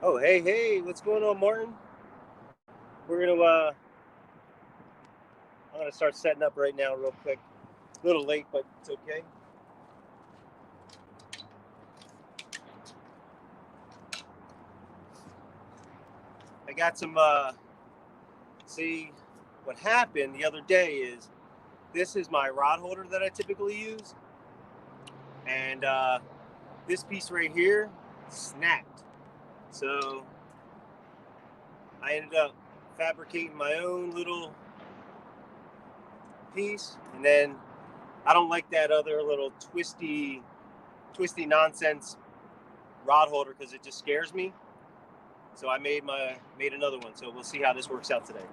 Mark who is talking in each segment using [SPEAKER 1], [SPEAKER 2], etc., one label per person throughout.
[SPEAKER 1] Oh, hey, what's going on, Martin? We're gonna, I'm gonna start setting up right now, real quick. A little late, but it's okay. I got some, see, what happened the other day is this is my rod holder that I typically use, and this piece right here snapped. So I ended up fabricating my own little piece, and then I don't like that other little twisty nonsense rod holder because it just scares me. So I made another one. So we'll see how this works out today.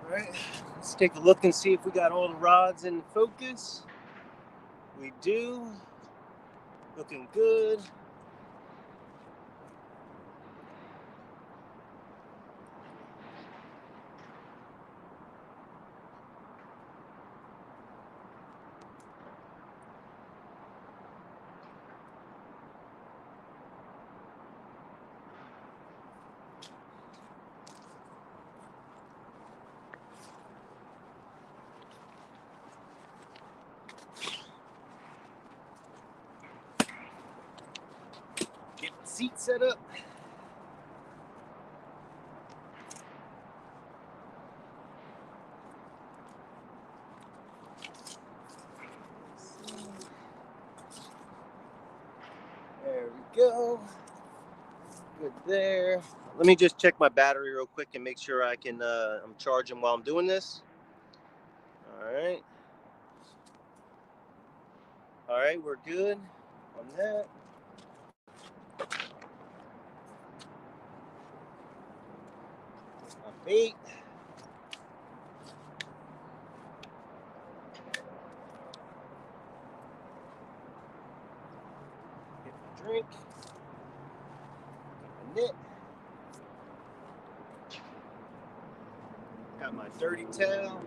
[SPEAKER 1] All right, let's take a look and see if we got all the rods in focus. We do. Looking good. Get the seat set up. There we go. Good there. Let me just check my battery real quick and make sure I can. I'm charging while I'm doing this. All right. All right, we're good on that. My bait. Get my drink. Get my net. Got my dirty towel.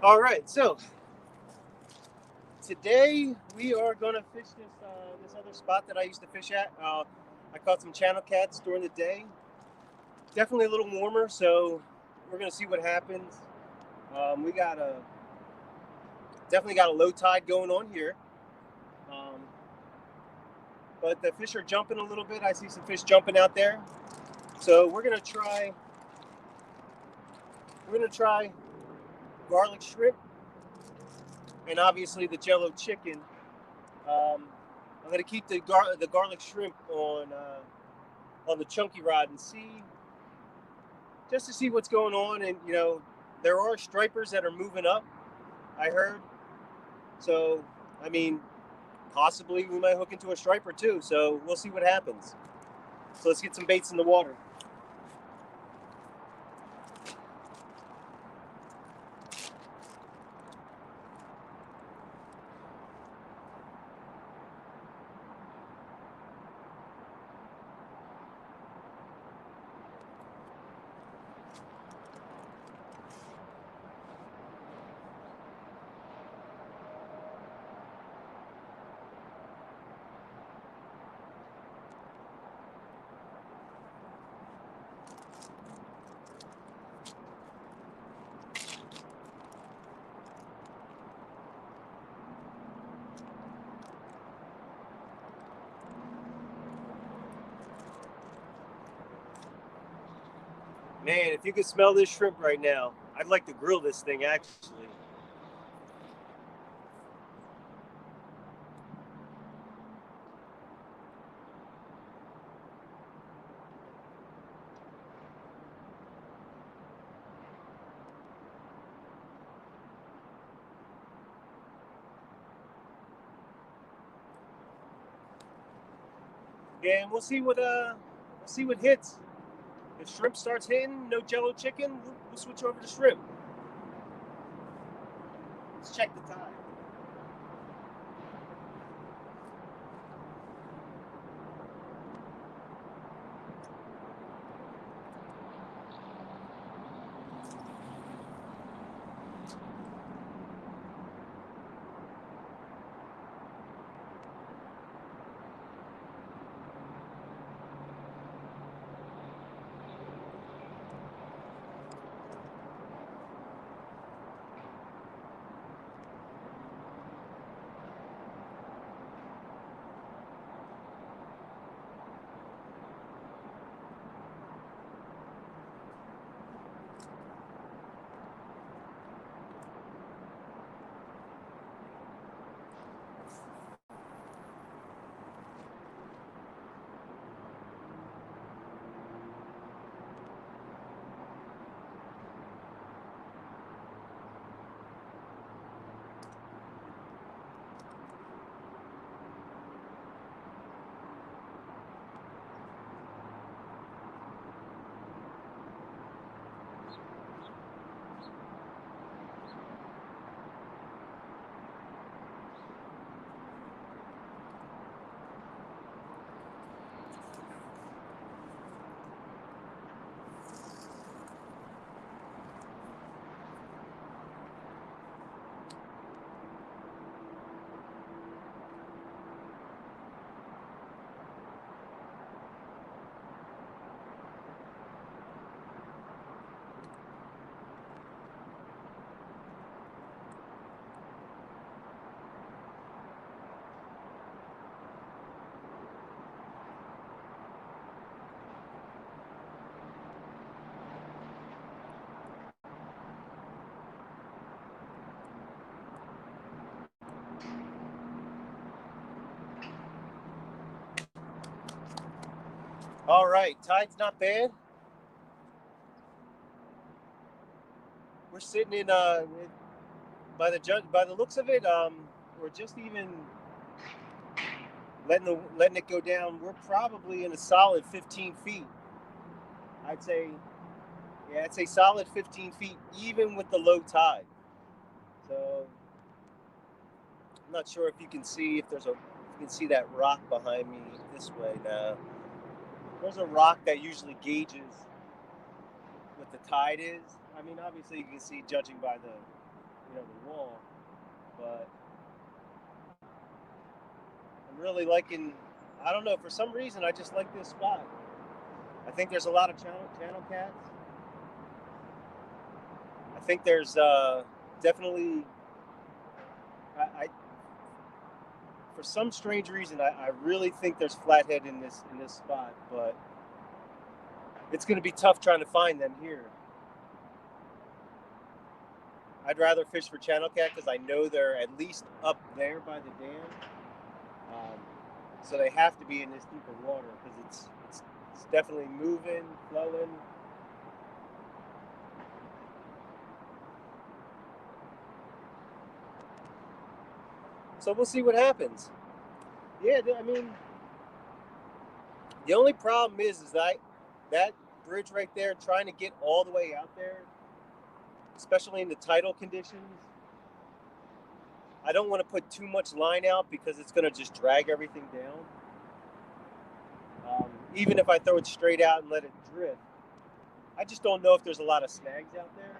[SPEAKER 1] All right, so today we are gonna fish this other spot that I used to fish at. I caught some channel cats during the day. Definitely a little warmer, so we're gonna see what happens. We got a definitely got a low tide going on here, um, but the fish are jumping a little bit. I see some fish jumping out there, so we're gonna try garlic shrimp and obviously the Jello chicken. Um, I'm gonna keep the garlic shrimp on the chunky rod and see just to see what's going on. And you know, there are stripers that are moving up, I heard. So I mean, possibly we might hook into a striper too. So we'll see what happens. So let's get some baits in the water. Man, if you could smell this shrimp right now, I'd like to grill this thing actually. Yeah, and we'll see what hits. If shrimp starts hitting, no Jello chicken, we'll switch over to shrimp. Let's check the tide. All right, tide's not bad. We're sitting in by the looks of it, we're just even letting it go down. We're probably in a solid 15 feet. I'd say, yeah, I'd say solid 15 feet, even with the low tide. So I'm not sure if you can see if you can see that rock behind me this way now. There's a rock that usually gauges what the tide is. I mean, obviously you can see judging by the wall, but I'm really liking. I don't know, for some reason I just like this spot. I think there's a lot of channel cats. I think there's definitely. I for some strange reason I really think there's flathead in this spot, but it's going to be tough trying to find them here. I'd rather fish for channel cat because I know they're at least up there by the dam. So they have to be in this deeper water because it's definitely moving, flowing. So we'll see what happens. Yeah, I mean, the only problem is that bridge right there, trying to get all the way out there, especially in the tidal conditions, I don't want to put too much line out because it's going to just drag everything down. Even if I throw it straight out and let it drift, I just don't know if there's a lot of snags out there.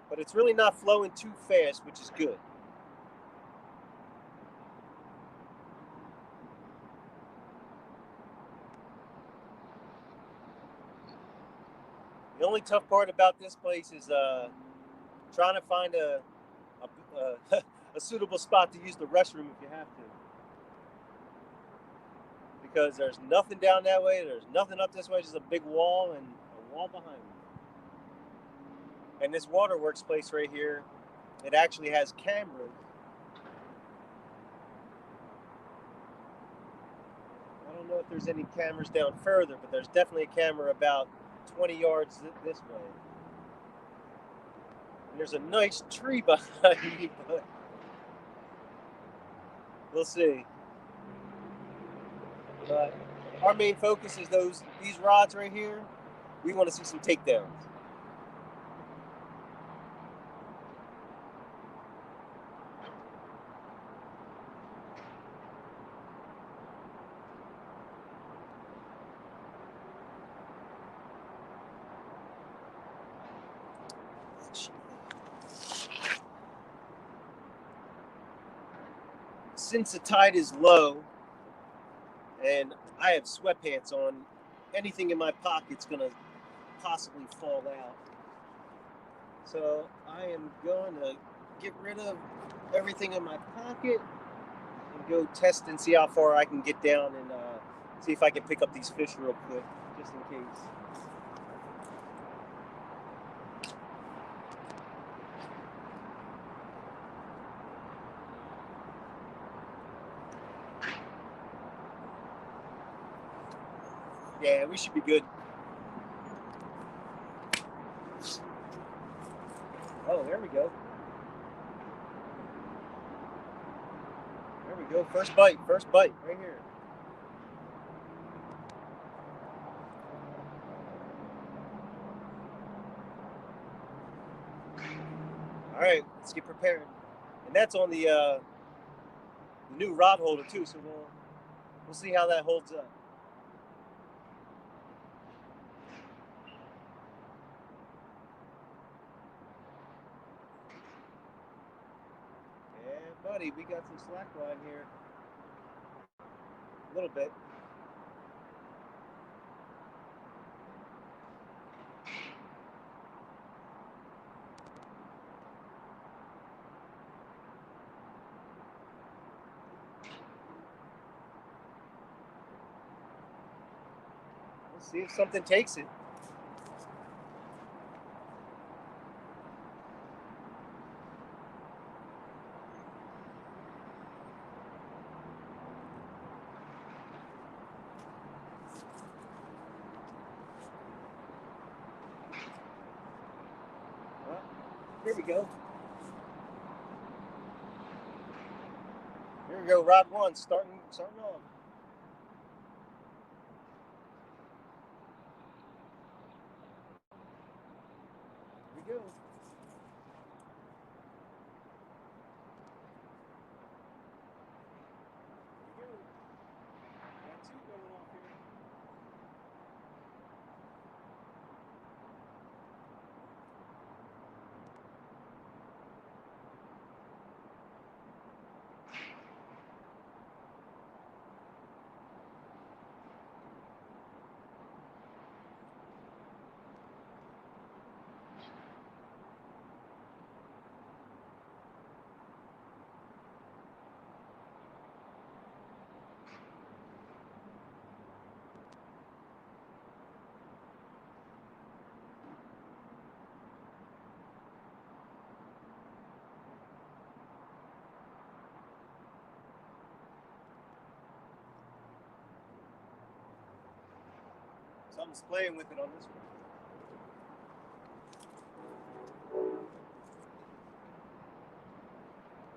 [SPEAKER 1] But it's really not flowing too fast, which is good. The only tough part about this place is trying to find a suitable spot to use the restroom if you have to. Because there's nothing down that way, there's nothing up this way, just a big wall and a wall behind me. And this waterworks place right here, it actually has cameras. I don't know if there's any cameras down further, but there's definitely a camera about 20 yards this way. And there's a nice tree behind me, but we'll see. But our main focus is these rods right here. We want to see some takedowns. Since the tide is low and I have sweatpants on, anything in my pocket's gonna possibly fall out. So I am going to get rid of everything in my pocket and go test and see how far I can get down and see if I can pick up these fish real quick, just in case. Yeah, we should be good. Oh, there we go. There we go. First bite right here. All right, let's get prepared. And that's on the new rod holder too, so we'll see how that holds up. Yeah, buddy, we got some slack line here. A little bit. We'll see if something takes it. Well, here we go. Here we go, rod one, starting off. Here we go. Got two going off here. Something's playing with it on this one.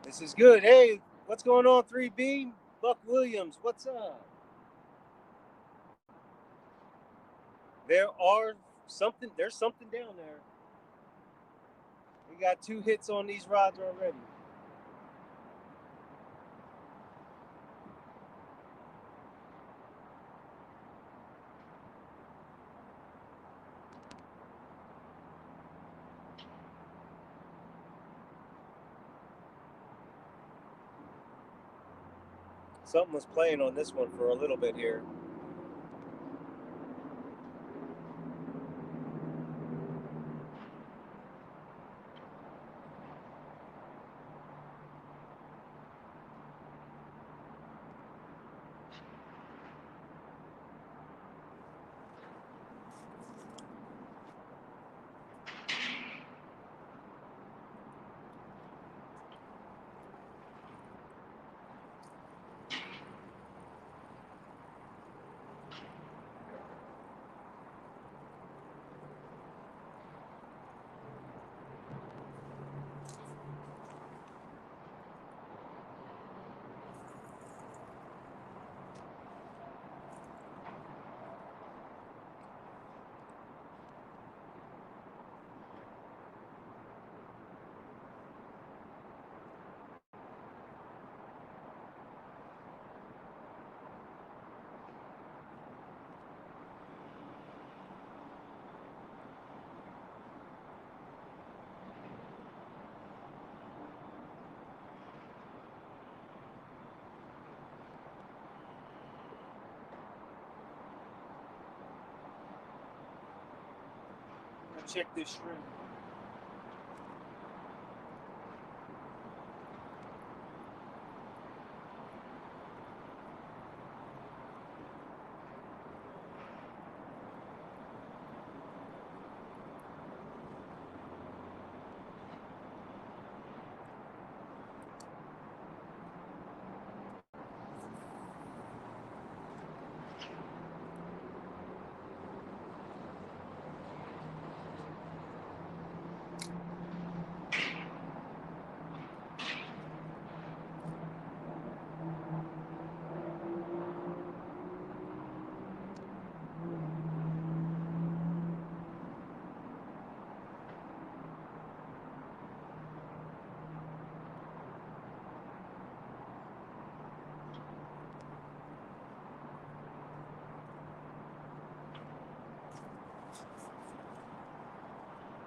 [SPEAKER 1] This is good. Hey, what's going on, 3B? Buck Williams, what's up? There's something down there. We got 2 hits on these rods already. Something was playing on this one for a little bit here. Check this shrimp.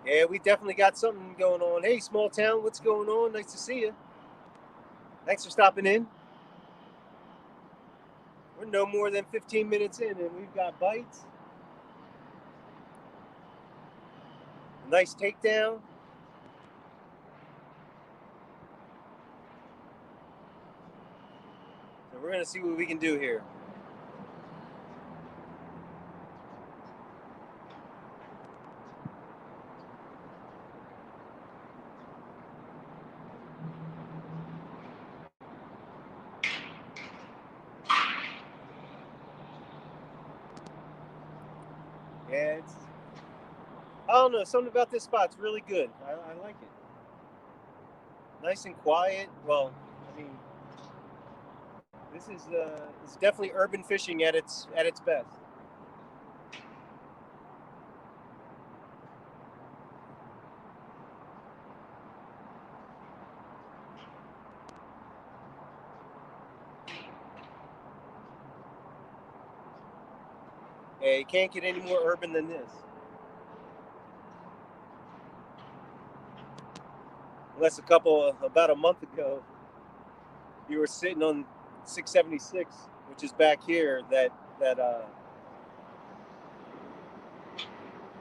[SPEAKER 1] Yeah, we definitely got something going on. Hey, small town, what's going on? Nice to see you. Thanks for stopping in. We're no more than 15 minutes in, and we've got bites. A nice takedown. So we're going to see what we can do here. Yeah, I don't know, something about this spot's really good. I like it. Nice and quiet. Well, I mean, this is it's definitely urban fishing at its best. Yeah, you can't get any more urban than this. Unless about a month ago, you were sitting on 676, which is back here, that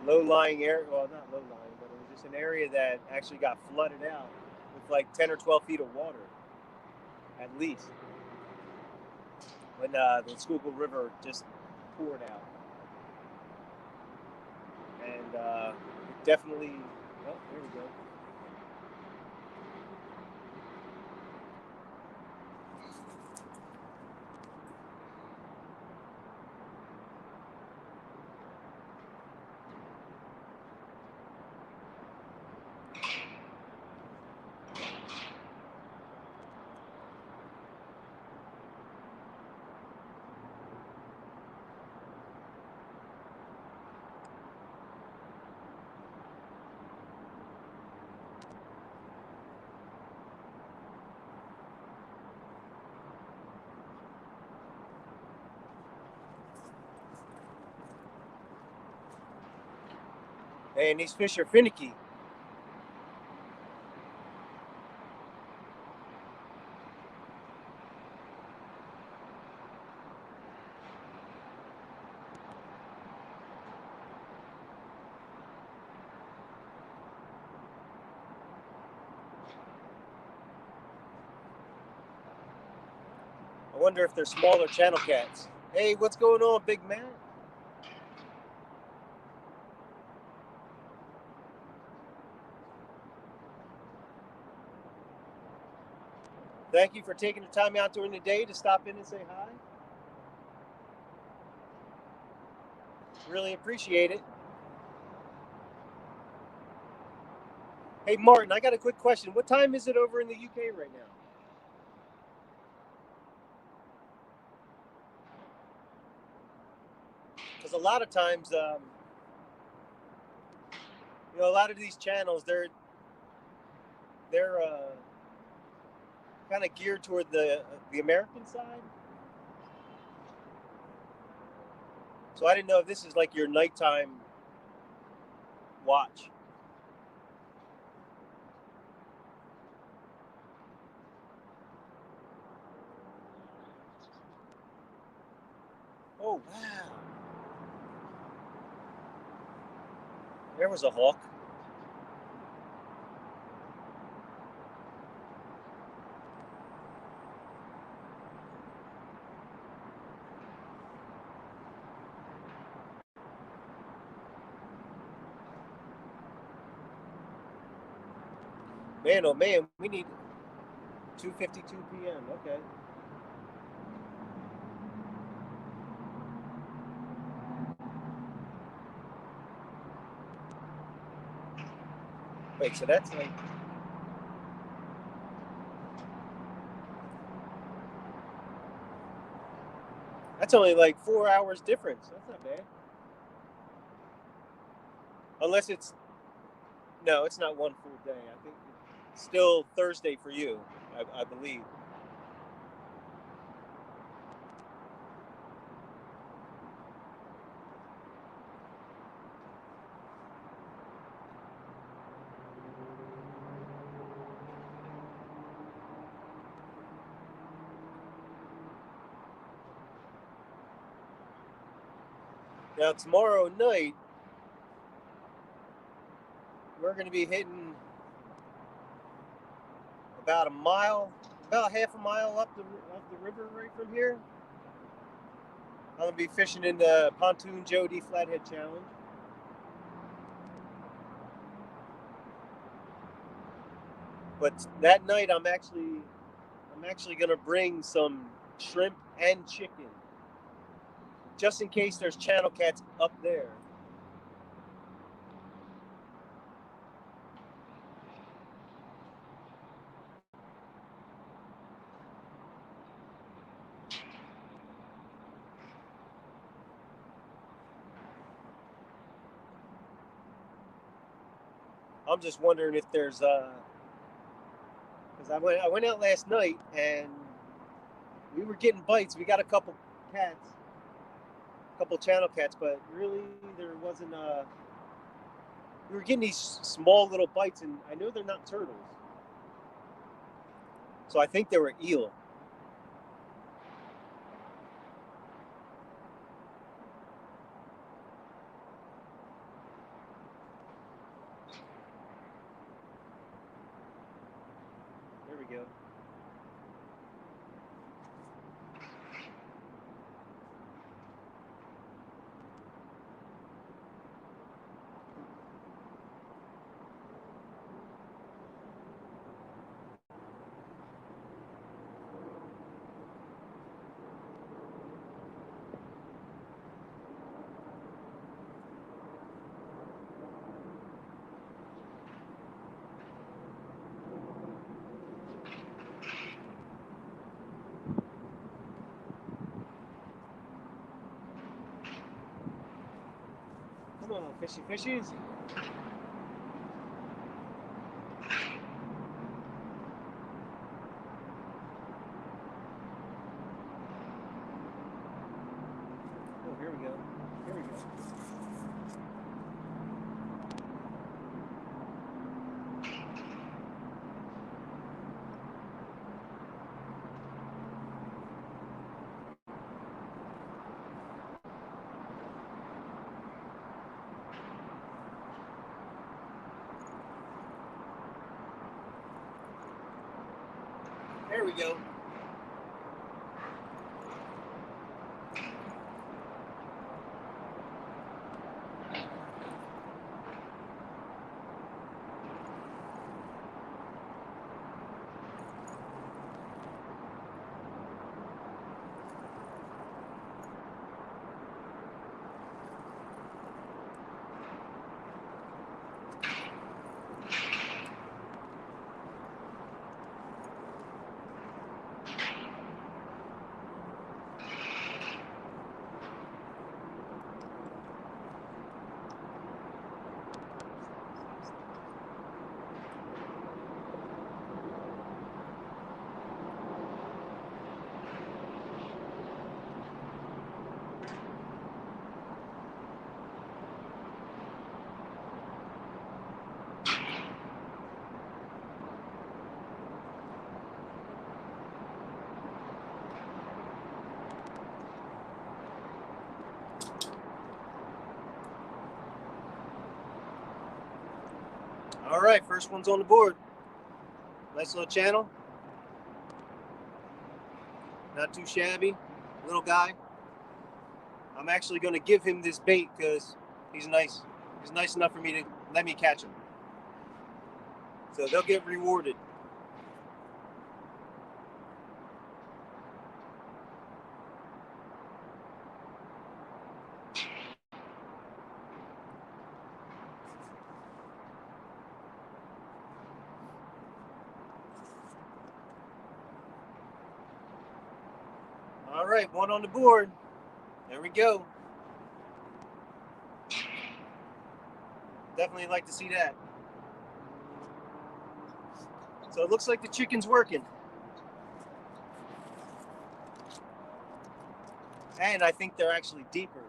[SPEAKER 1] low-lying area, well, not low-lying, but it was just an area that actually got flooded out with like 10 or 12 feet of water, at least, when the Schuylkill River just poured out. And it definitely, oh, there we go. And these fish are finicky. I wonder if they're smaller channel cats. Hey, what's going on, Big Man? Thank you for taking the time out during the day to stop in and say hi. Really appreciate it. Hey, Martin, I got a quick question. What time is it over in the UK right now? Because a lot of times, a lot of these channels, they're kind of geared toward the American side. So I didn't know if this is like your nighttime watch. Oh, wow. There was a hawk. Man, oh man, we need 2:52 p.m. Okay. Wait, so that's like only like 4 hours difference. That's not bad. Unless it's no, it's not one full day. I think it's still Thursday for you, I believe. Now tomorrow night we're going to be hitting about a mile, about half a mile up the river right from here. I'm going to be fishing in the Pontoon Jody Flathead Challenge. But that night I'm actually going to bring some shrimp and chicken, just in case there's channel cats up there. I'm just wondering if there's because I went out last night and we were getting bites. We got a couple cats, a couple channel cats, but really there wasn't we were getting these small little bites, and I know they're not turtles, so I think they were eel. There we go. Come on, fishy fishies. Oh, here we go. Here we go. There we go. All right, first one's on the board. Nice little channel. Not too shabby. Little guy. I'm actually going to give him this bait because he's nice. He's nice enough for me to let me catch him. So they'll get rewarded. All right, one on the board. There we go. Definitely like to see that. So it looks like the chicken's working. And I think they're actually deeper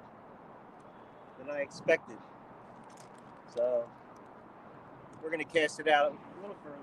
[SPEAKER 1] than I expected. So we're going to cast it out a little further.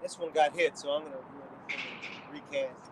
[SPEAKER 1] This one got hit, so I'm going to recast.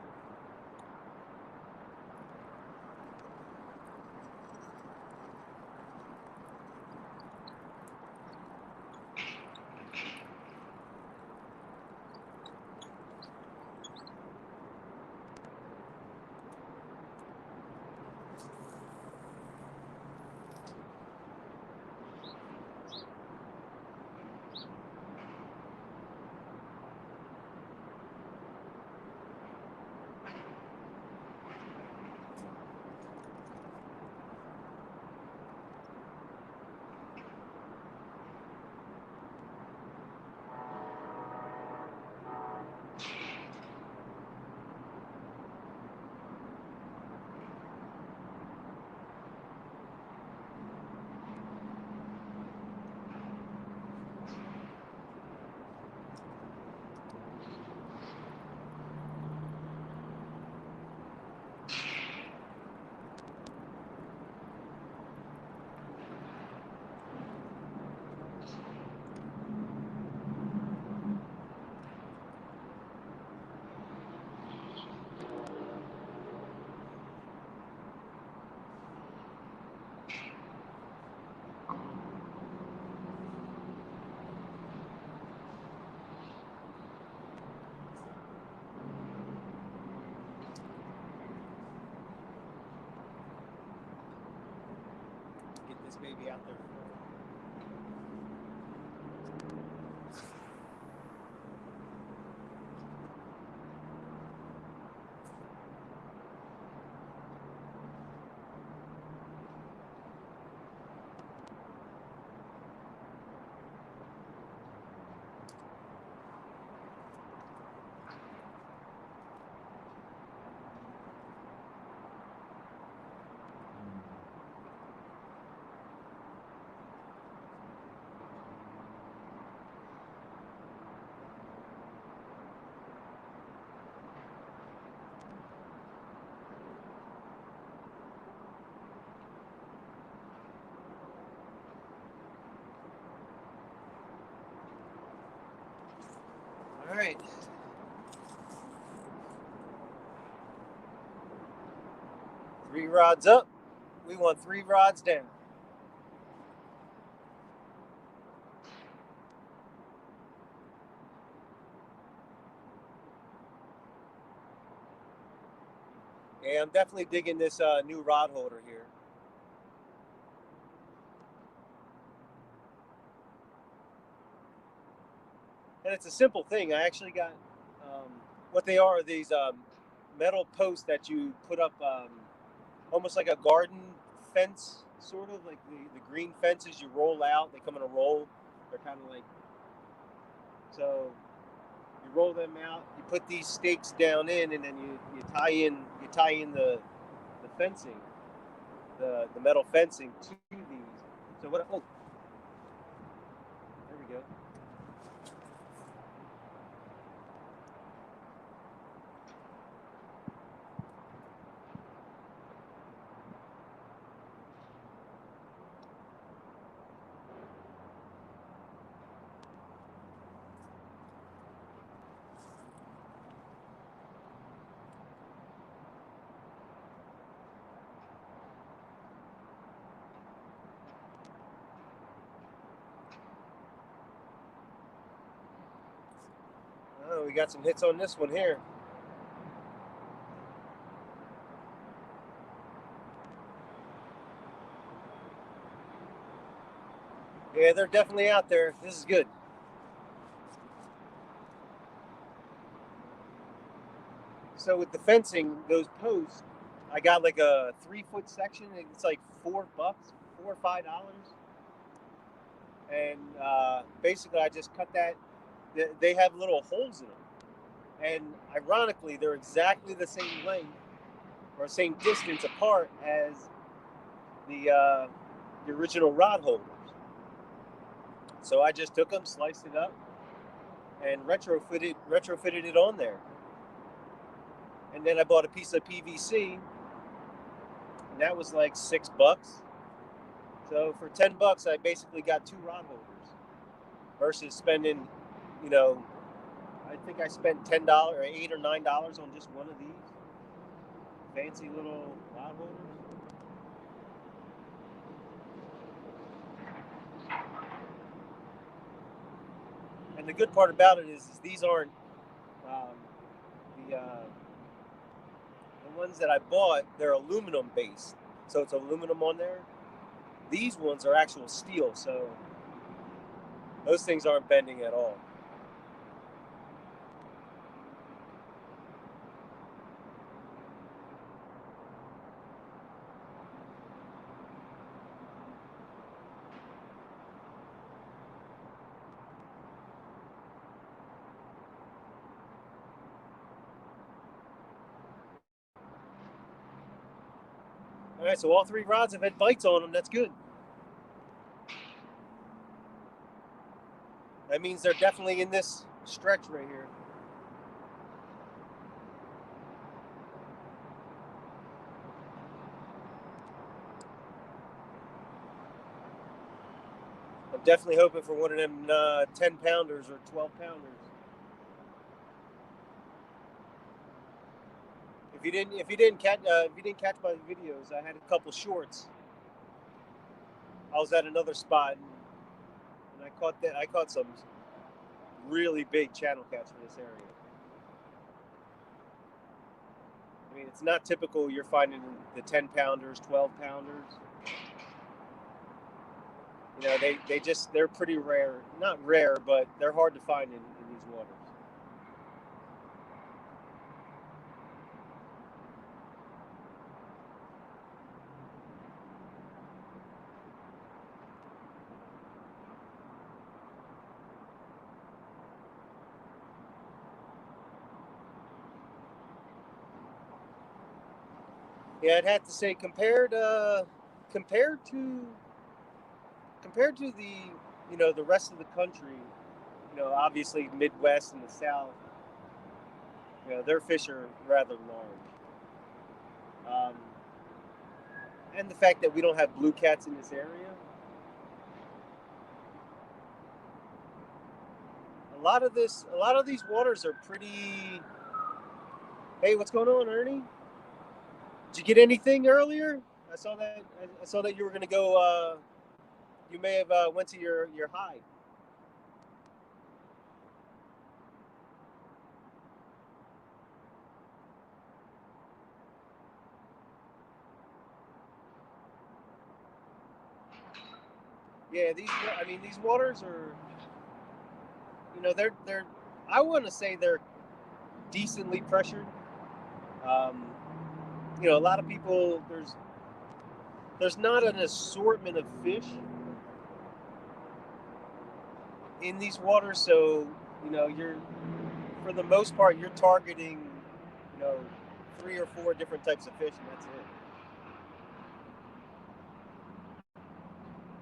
[SPEAKER 1] baby out there. All right. Three rods up. We want 3 rods down. Yeah, I'm definitely digging this new rod holder here. And it's a simple thing. I actually got what they are these metal posts that you put up almost like a garden fence, sort of like the green fences you roll out. They come in a roll. They're kind of like, so you roll them out. You put these stakes down in, and then you tie in the fencing, the metal fencing to these. So what? Oh, there we go. Oh, we got some hits on this one here. Yeah, they're definitely out there. This is good. So with the fencing, those posts, I got like a 3-foot section. It's like $4, $4 or $5, and basically I just cut that. They have little holes in them, and ironically, they're exactly the same length or same distance apart as the original rod holders. So I just took them, sliced it up, and retrofitted it on there. And then I bought a piece of PVC, and that was like $6. So for $10, I basically got 2 rod holders versus spending, you know, I think I spent $10 or $8 or $9 on just one of these fancy little rod holders. And the good part about it is these aren't um, the ones that I bought. They're aluminum based, so it's aluminum on there. These ones are actual steel, so those things aren't bending at all. All right, so all 3 rods have had bites on them. That's good. That means they're definitely in this stretch right here. I'm definitely hoping for one of them 10-pounders or 12-pounders. If you didn't catch my videos, I had a couple shorts. I was at another spot, and I caught some really big channel cats for this area. I mean, it's not typical you're finding the 10-pounders, 12-pounders. You know, they're pretty rare. Not rare, but they're hard to find in these waters. Yeah, I'd have to say compared to compared to the the rest of the country, obviously Midwest and the South, their fish are rather large. And the fact that we don't have blue cats in this area, a lot of these waters are pretty. Hey, what's going on, Ernie? Did you get anything earlier? I saw that you were gonna go. You may have went to your hide. Yeah, these waters are. They're. I want to say they're decently pressured. Um, a lot of people there's not an assortment of fish in these waters, so you're for the most part you're targeting you know three or four different types of fish, and that's it.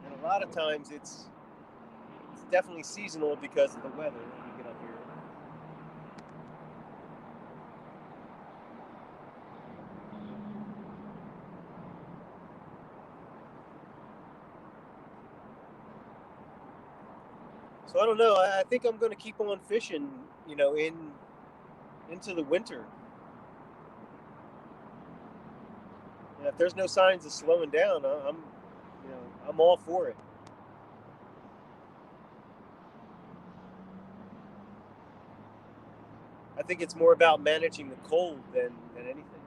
[SPEAKER 1] And a lot of times it's definitely seasonal because of the weather when you get up here. So I don't know. I think I'm going to keep on fishing, into the winter. And if there's no signs of slowing down, I'm all for it. I think it's more about managing the cold than anything.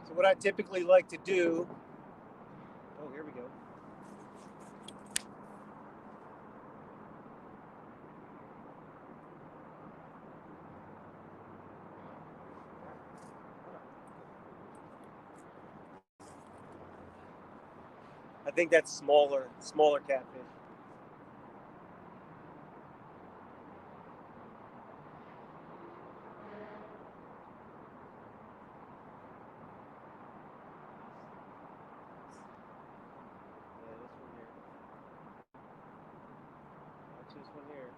[SPEAKER 1] So what I typically like to do. Oh, here we go. I think that's smaller catfish. Yeah, this one here. Watch this one here.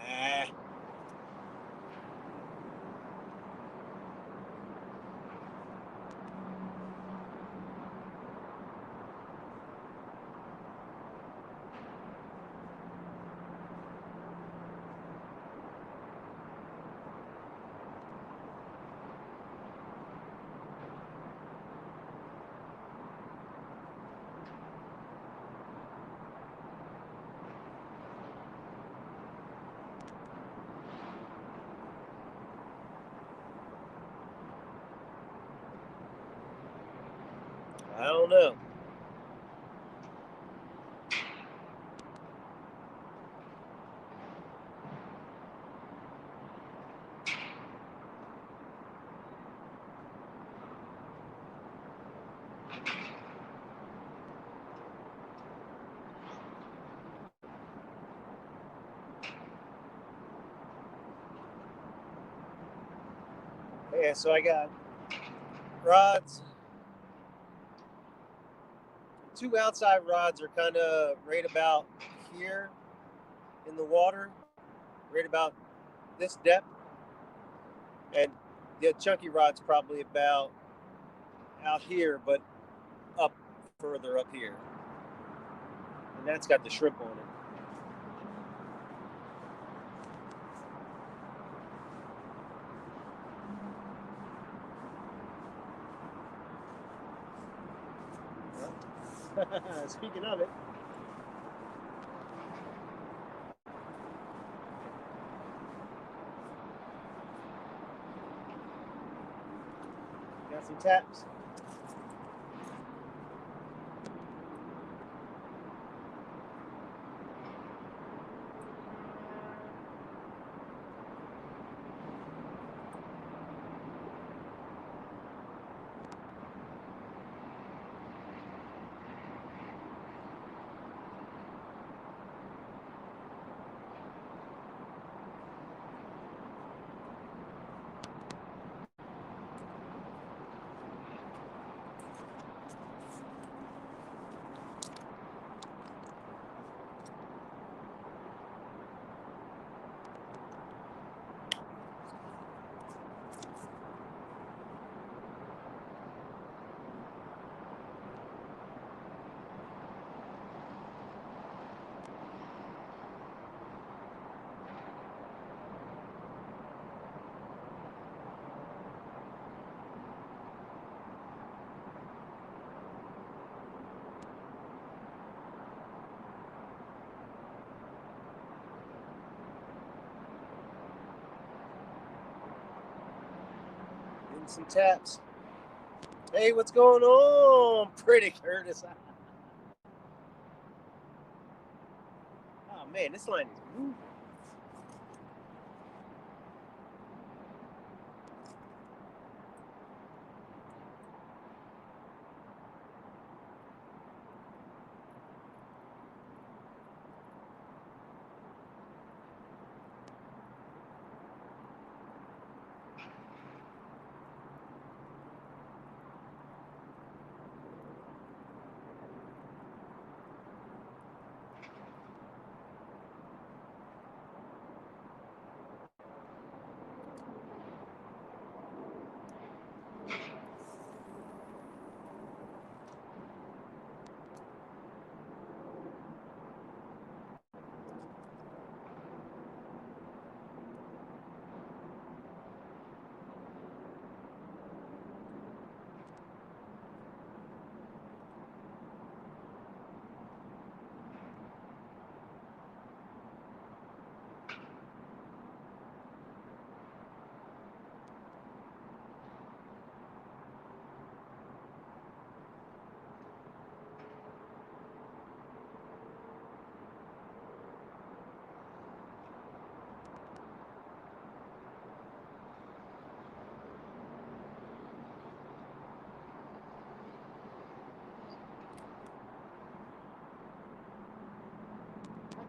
[SPEAKER 1] Ah, I don't know. Yeah, so I got rods. 2 outside rods are kind of right about here in the water, right about this depth, and the chunky rod's probably about out here, but up further up here, and that's got the shrimp on it. Speaking of it, got some taps. And some taps. Hey, what's going on, pretty Curtis? Oh man, this line is moving.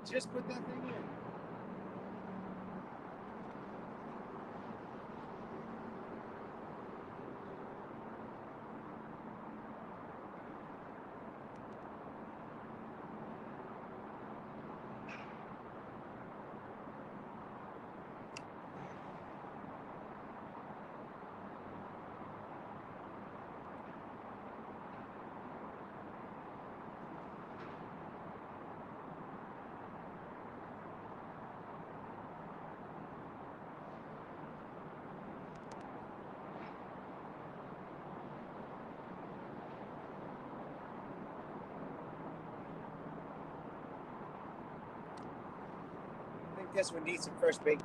[SPEAKER 1] Just put that thing in. I think this one needs some fresh bait.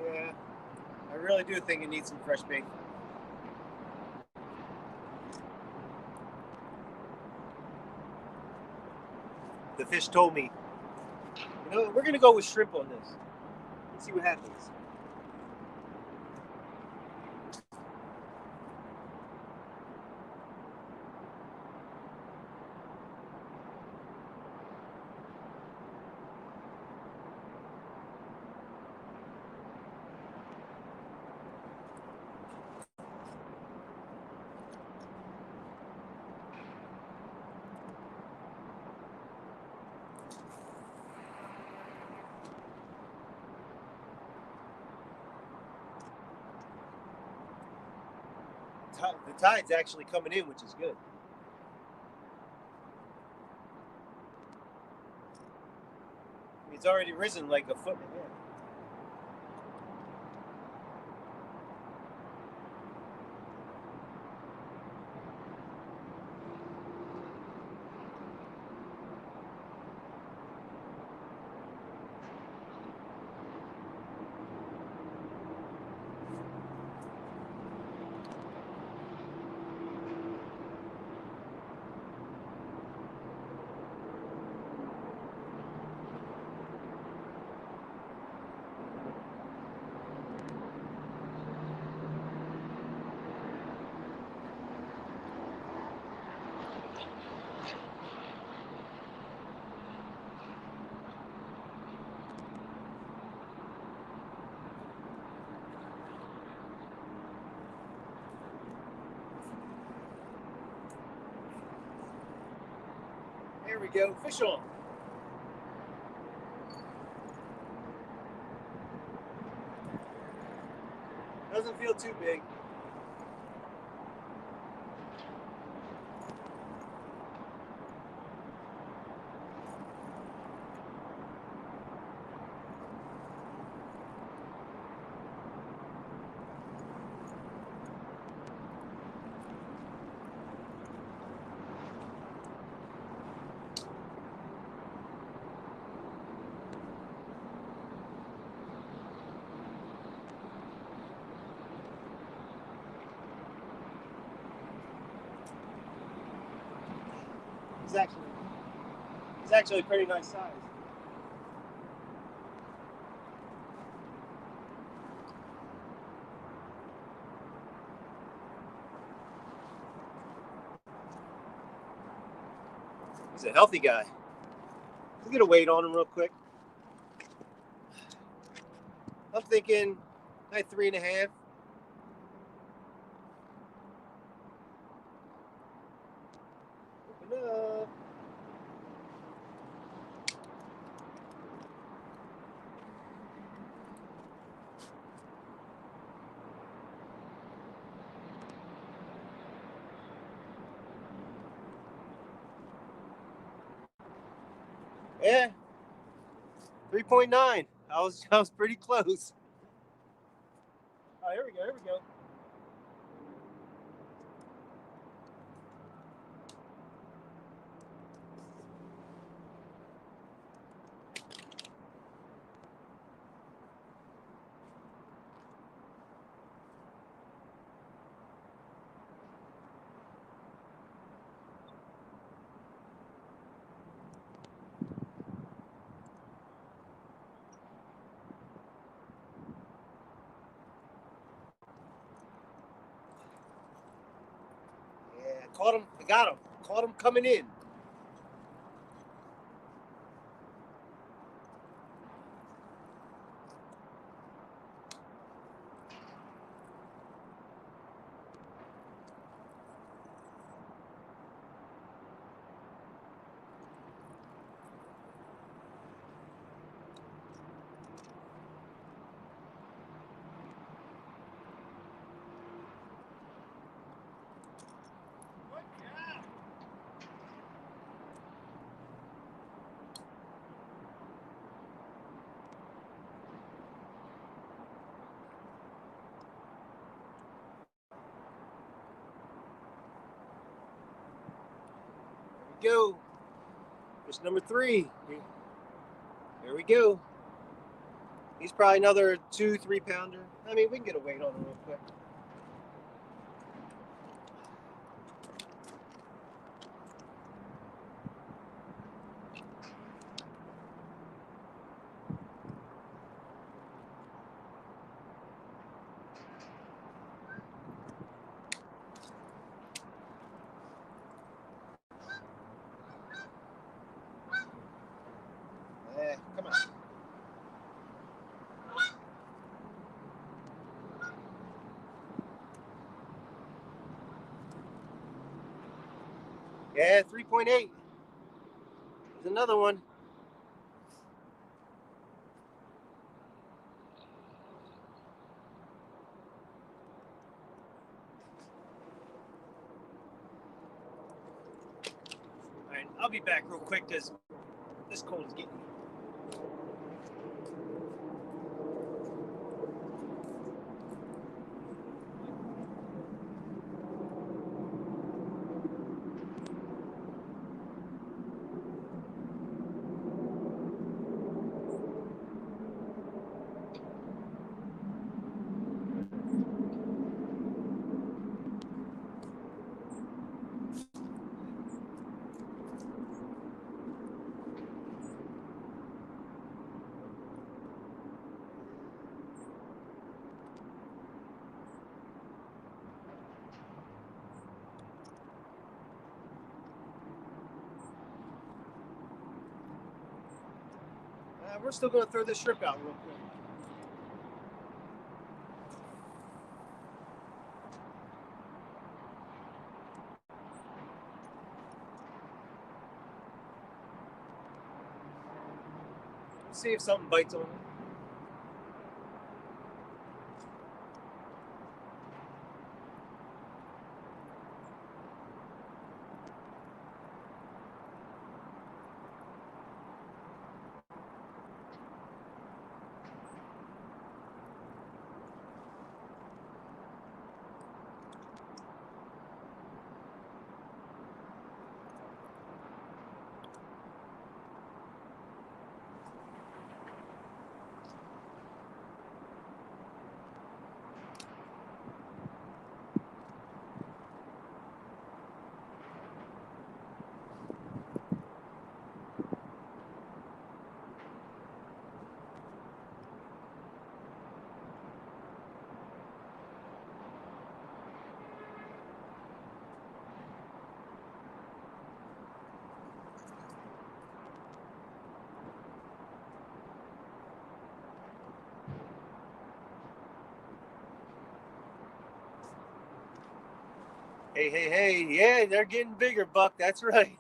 [SPEAKER 1] Yeah, I really do think it needs some fresh bait. The fish told me, you know, we're gonna go with shrimp on this. Let's see what happens. tide's actually coming in, which is good. It's already risen like a foot and a half. There we go, fish on. Doesn't feel too big. It's actually a pretty nice size. He's a healthy guy. Let's get a weight on him real quick. I'm thinking like 3.5. Open up. Yeah, 3.9. I was pretty close. Oh, here we go. Here we go. Yeah, caught him. I got him. Caught him coming in. Go. Fish number 3. There we go. He's probably another 2-3 pounder. I mean, we can get a weight on him real quick. Come on. Yeah, 3.8. There's another one. be back real quick because this cold is getting me. We're still going to throw this shrimp out real quick. Let's see if something bites on it. Hey, hey, hey. Yeah, they're getting bigger, Buck. That's right.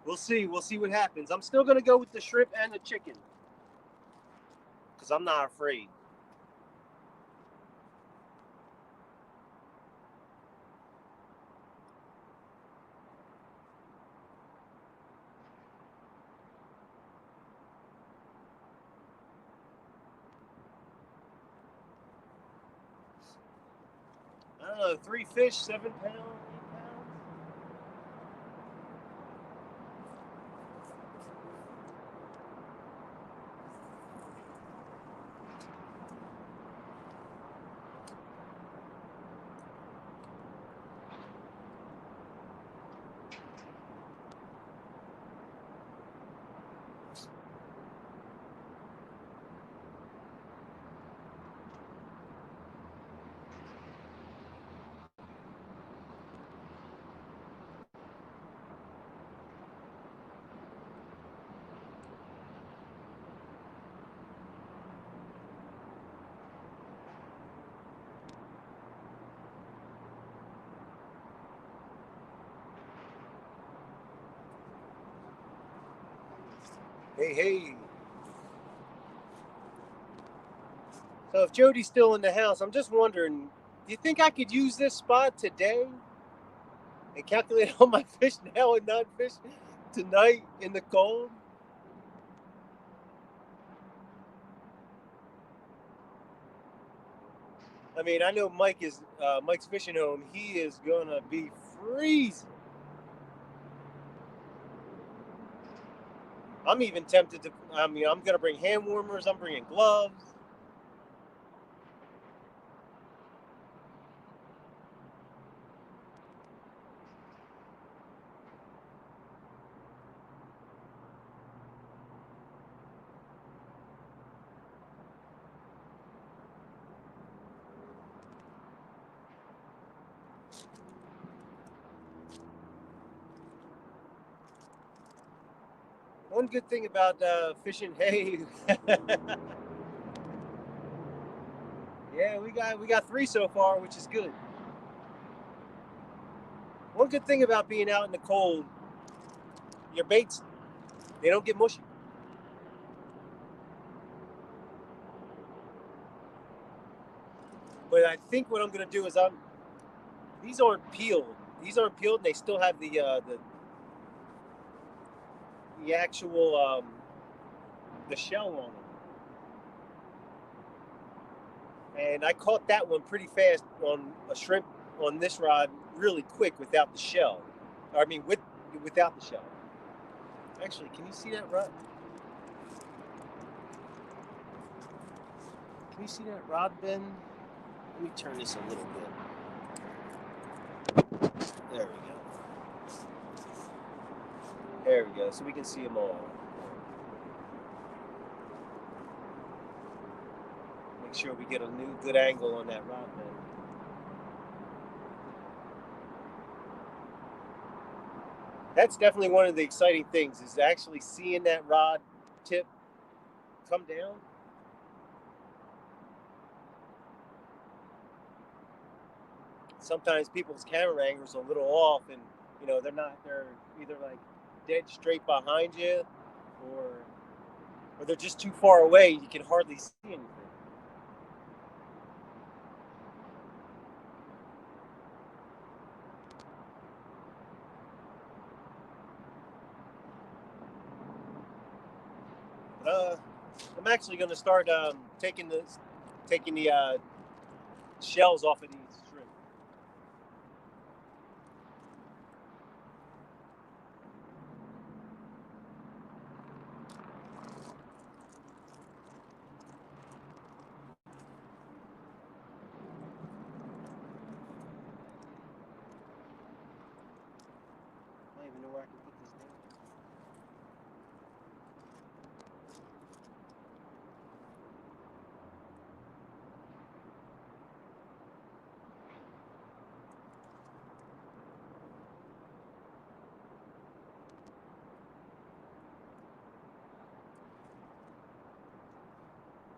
[SPEAKER 1] We'll see. We'll see what happens. I'm still going to go with the shrimp and the chicken because I'm not afraid. I don't know, 3 fish, 7 pounds, 8 pounds. Hey, hey. So if Jody's still in the house, I'm just wondering, do you think I could use this spot today and calculate all my fish now and not fish tonight in the cold? I mean, I know Mike's fishing home. He is gonna be freezing. I'm even tempted to. I mean, I'm gonna bring hand warmers. I'm bringing gloves. One good thing about fishing, hey, yeah, we got 3 so far, which is good. One good thing about being out in the cold, your baits, they don't get mushy. But I think what I'm gonna do is these aren't peeled. these aren't peeled, and they still have the actual the shell on them. And I caught that one pretty fast on a shrimp on this rod, really quick without the shell. I mean, without the shell. Actually, can you see that rod? Can you see that rod bend? Let me turn this a little bit. There we go. There we go. So we can see them all. Make sure we get a new good angle on that rod bend. That's definitely one of the exciting things, is actually seeing that rod tip come down. Sometimes people's camera angles are a little off, and they're either like dead straight behind you, or they're just too far away. You can hardly see anything. I'm actually going to start taking the shells off of these shrimp. I don't even know where I can put this down.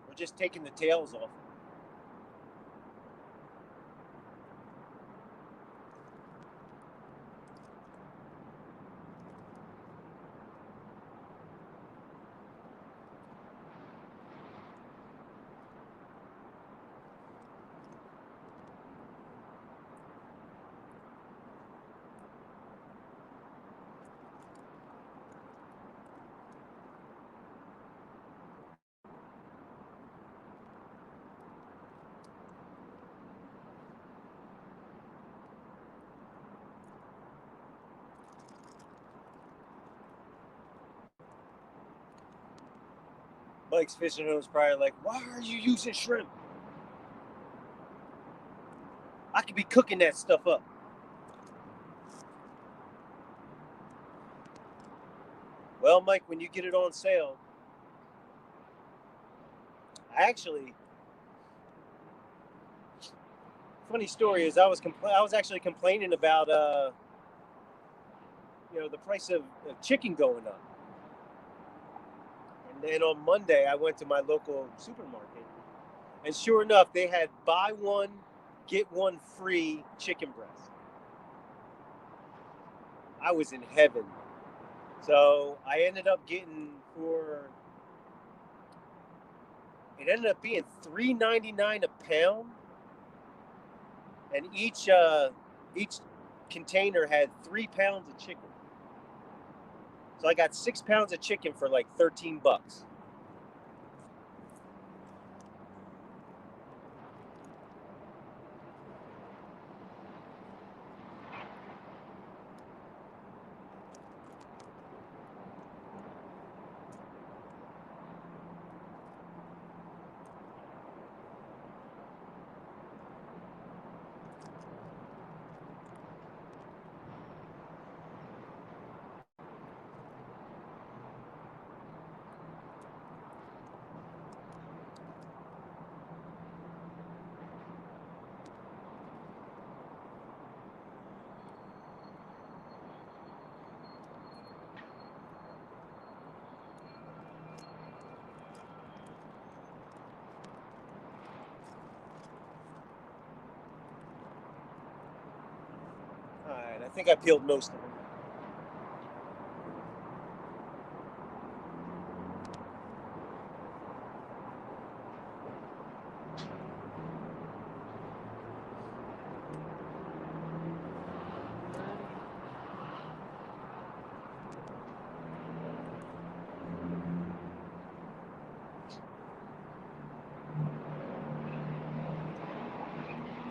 [SPEAKER 1] We're just taking the tails off. Mike's fishing was probably like, "Why are you using shrimp? I could be cooking that stuff up." Well, Mike, when you get it on sale, funny story is I was actually complaining about the price of chicken going up. And then on Monday, I went to my local supermarket, and sure enough, they had buy one, get one free chicken breast. I was in heaven. So I ended up getting it ended up being $3.99 a pound, and each container had 3 pounds of chicken. So I got 6 pounds of chicken for like $13. All right, I think I peeled most of them.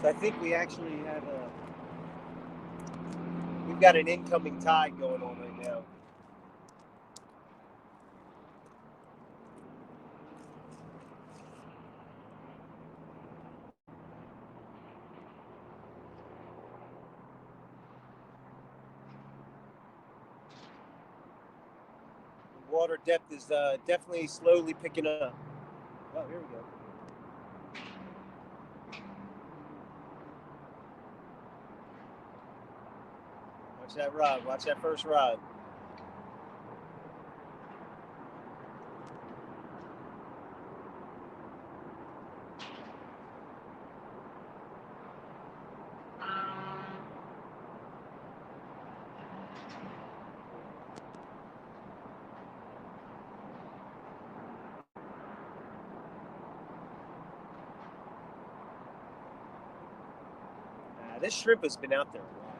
[SPEAKER 1] I think we actually have we've got an incoming tide going on right now. Water depth is definitely slowly picking up. Oh, here we go. Watch that rod. Watch that first rod. This shrimp has been out there a while.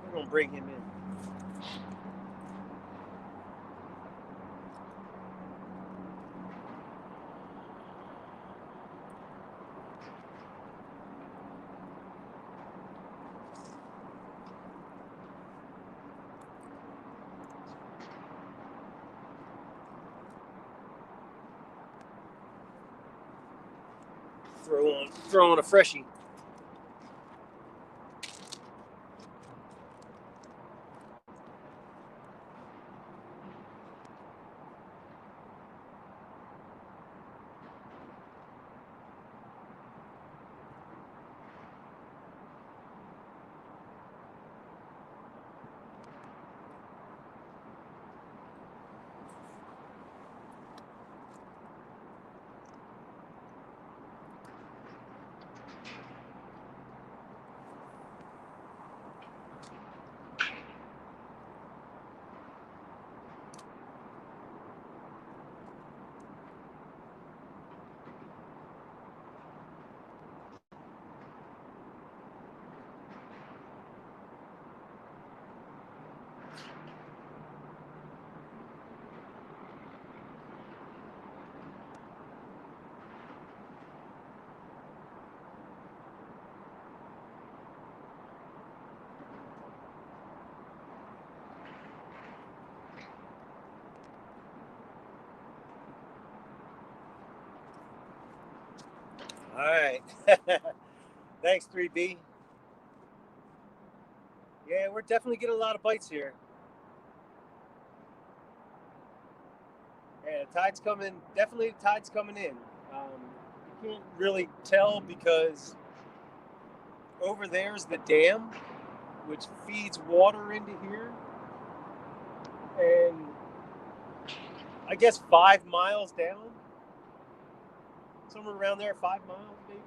[SPEAKER 1] We're gonna bring him in. Throw on a freshie. All right. Thanks, 3B. Yeah, we're definitely getting a lot of bites here. Yeah, tide's coming. Definitely, tide's coming in. You can't really tell because over there's the dam, which feeds water into here, and I guess 5 miles down, somewhere around there, 5 miles maybe.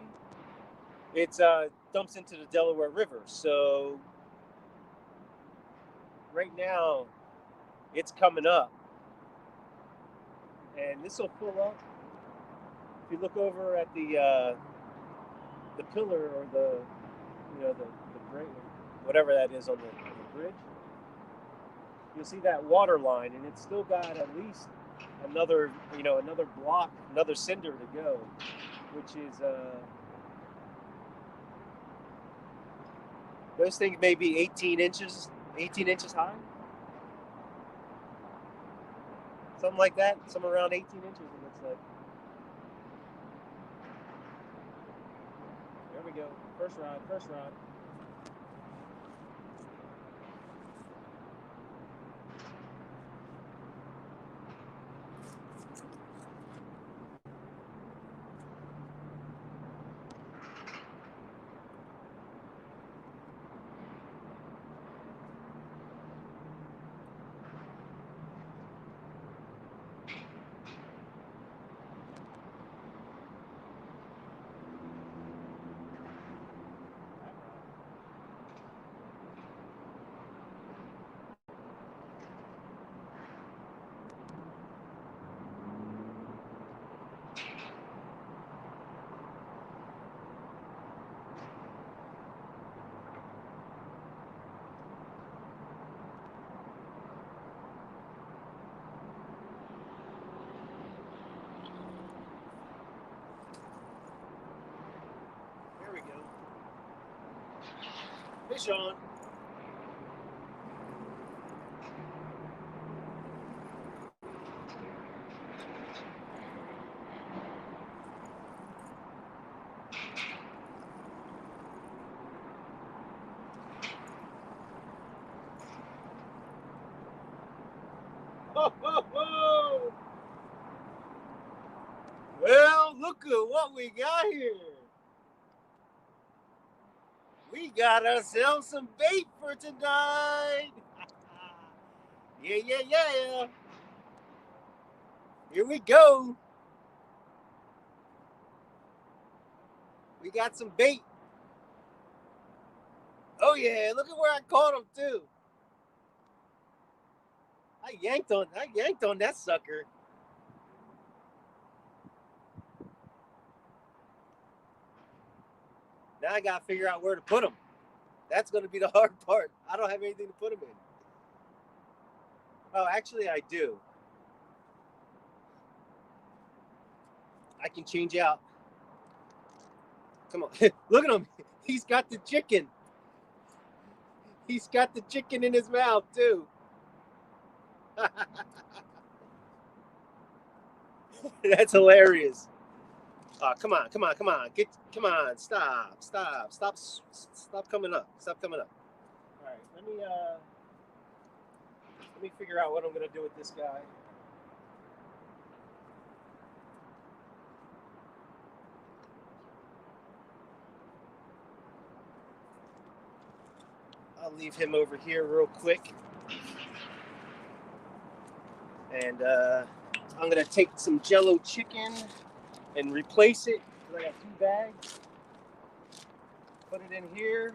[SPEAKER 1] It dumps into the Delaware River. So right now, it's coming up, and this will fill up. If you look over at the pillar or the bridge, whatever that is on the bridge, you'll see that water line, and it's still got at least another block, another cinder to go, which is those things may be 18 inches high, something like that, somewhere around 18 inches. It looks like. There we go. First rod. Fish on. Ho, ho, ho. Well, look at what we got here. We got ourselves some bait for tonight. Yeah, yeah, yeah. Here we go. We got some bait. Oh yeah, look at where I caught him too. I yanked on that sucker. Now I gotta figure out where to put him. That's gonna be the hard part. I don't have anything to put him in. Oh, actually I do. I can change out. Come on. Look at him. He's got the chicken. He's got the chicken in his mouth too. That's hilarious. Come on. Stop coming up. Stop coming up. All right, let me figure out what I'm gonna do with this guy. I'll leave him over here real quick. And I'm gonna take some Jello chicken and replace it. I got 2 bags. Put it in here.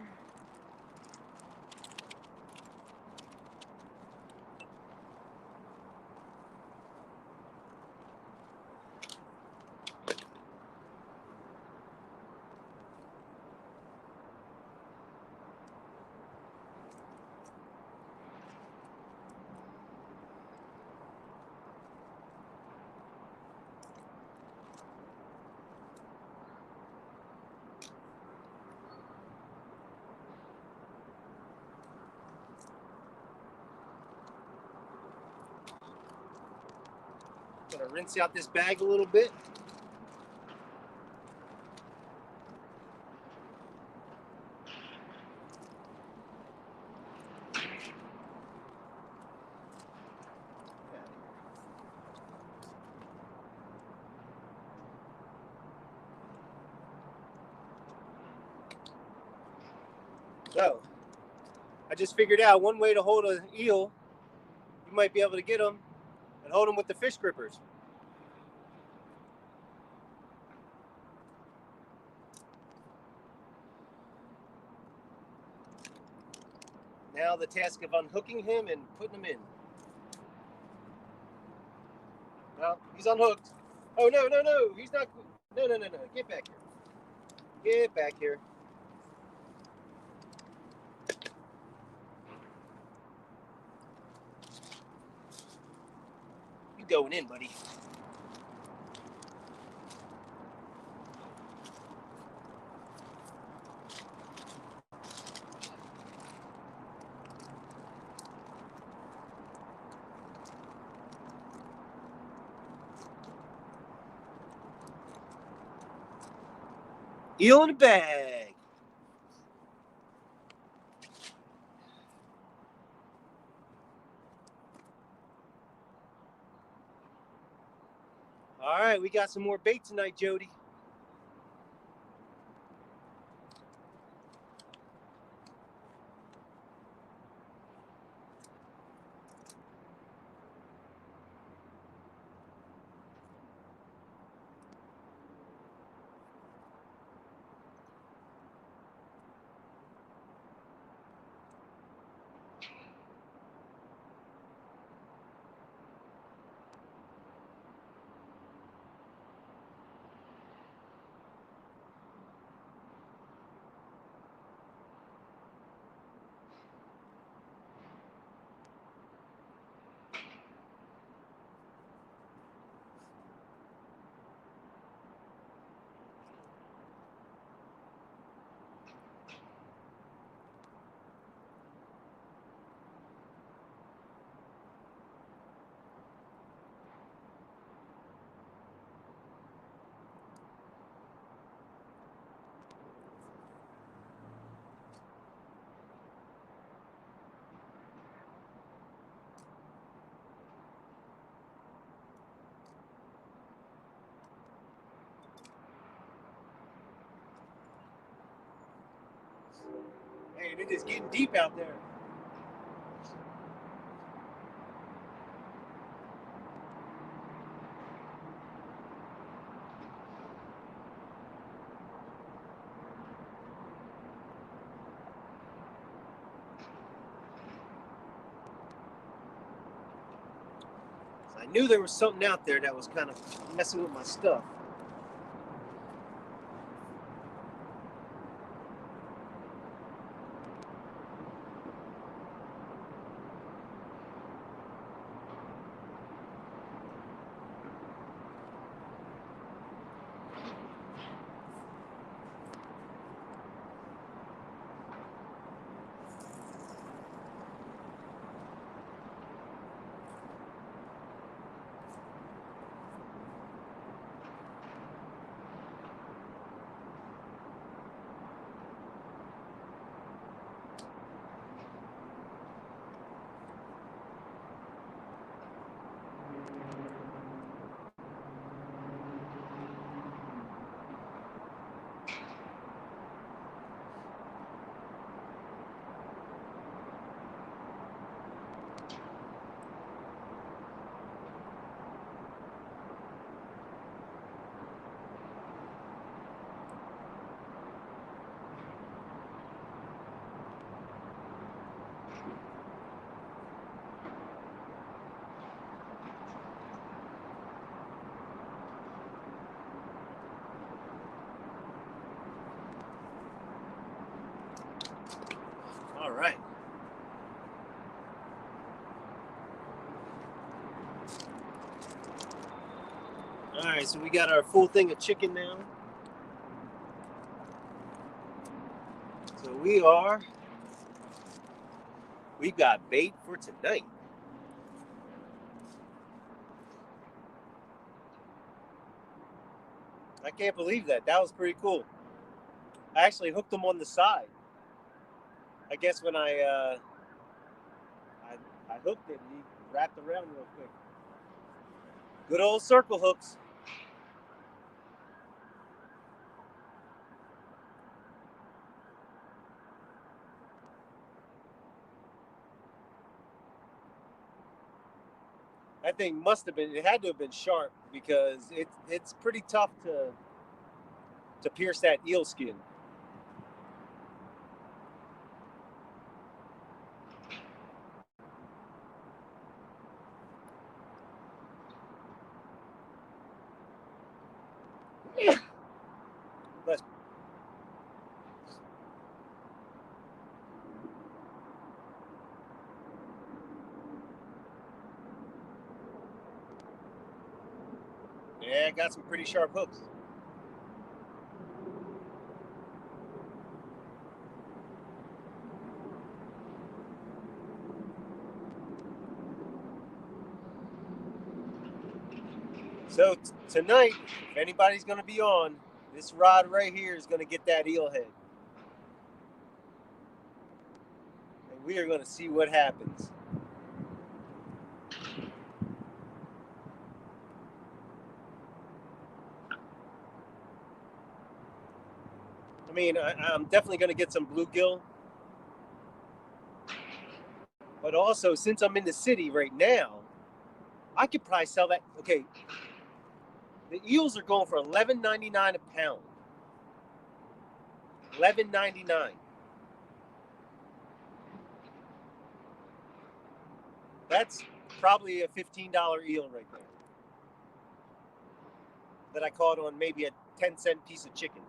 [SPEAKER 1] Gonna rinse out this bag a little bit. So, I just figured out one way to hold an eel. You might be able to get them and hold them with the fish grippers. Now the task of unhooking him and putting him in. Well, he's unhooked. Oh, no, he's not. No, get back here. Get back here. You going in, buddy. Eel in the bag. All right, we got some more bait tonight, Jody. Man, it is getting deep out there. I knew there was something out there that was kind of messing with my stuff. All right. All right, so we got our full thing of chicken now. So we've got bait for tonight. I can't believe that. That was pretty cool. I actually hooked them on the side. I guess when I hooked it, he wrapped around real quick. Good old circle hooks. That thing must have been. It had to have been sharp because it's pretty tough to pierce that eel skin. But yeah, I got some pretty sharp hooks. So tonight, if anybody's going to be on, this rod right here is going to get that eel head. And we are going to see what happens. I mean, I'm definitely going to get some bluegill. But also, since I'm in the city right now, I could probably sell that. Okay, the eels are going for $11.99 a pound. $11.99. That's probably a $15 eel right there. That I caught on maybe a 10-cent piece of chicken.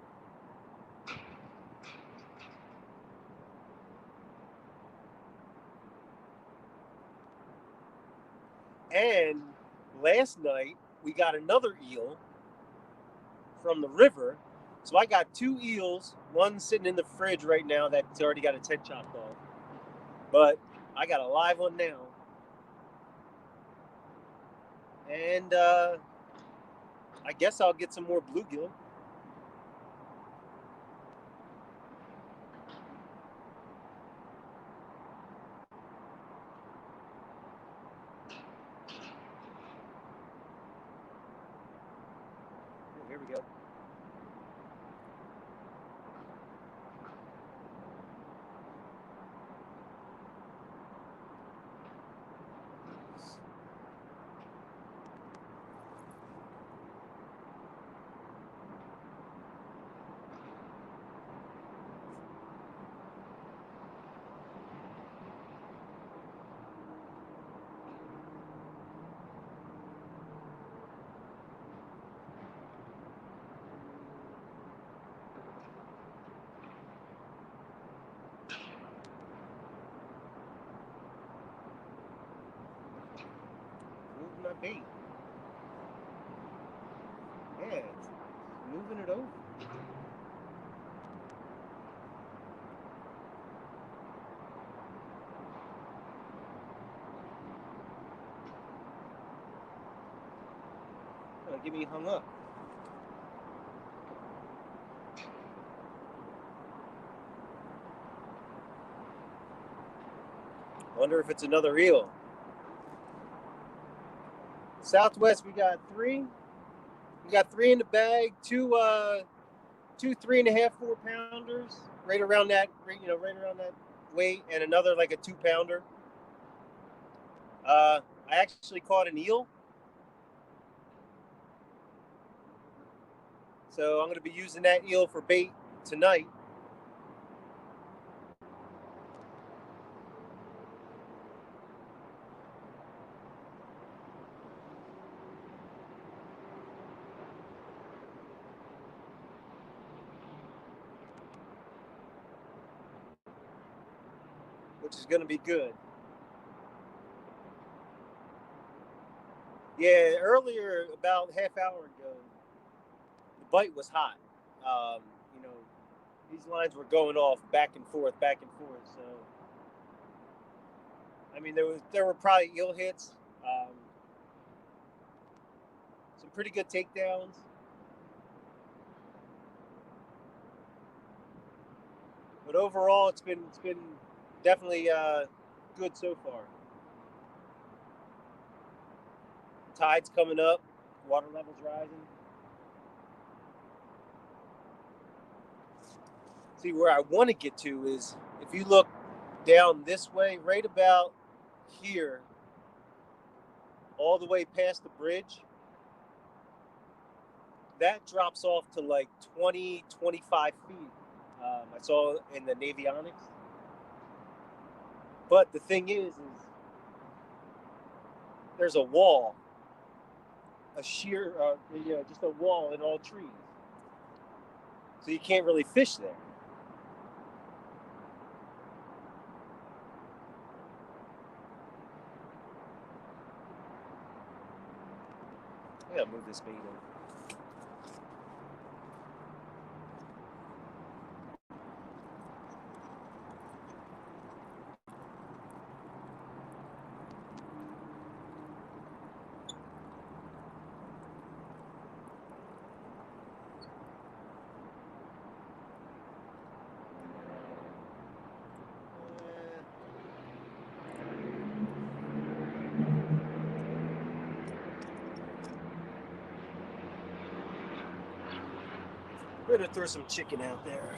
[SPEAKER 1] And last night we got another eel from the river. So I got two eels, one sitting in the fridge right now that's already got its head chopped off. But I got a live one now. And I guess I'll get some more bluegill. Here we go. my bait. Yeah, it's moving it over. Oh, get me hung up. Wonder if it's another eel. Southwest, we got three. We got three in the bag. Two 3.5, 4 pounders, right around that, right around that weight, and another like a 2 pounder. I actually caught an eel, so I'm going to be using that eel for bait tonight. Which is going to be good. Yeah, earlier, about half hour ago, the bite was hot. You know, these lines were going off back and forth. So, I mean, there were probably eel hits, some pretty good takedowns. But overall, it's been definitely good so far. Tide's coming up, water levels rising. See, where I want to get to is if you look down this way, right about here, all the way past the bridge, that drops off to like 20, 25 feet. I saw in the Navionics. But the thing is there's a wall, a sheer, just a wall in all trees. So you can't really fish there. I gotta move this bait in. We're gonna throw some chicken out there.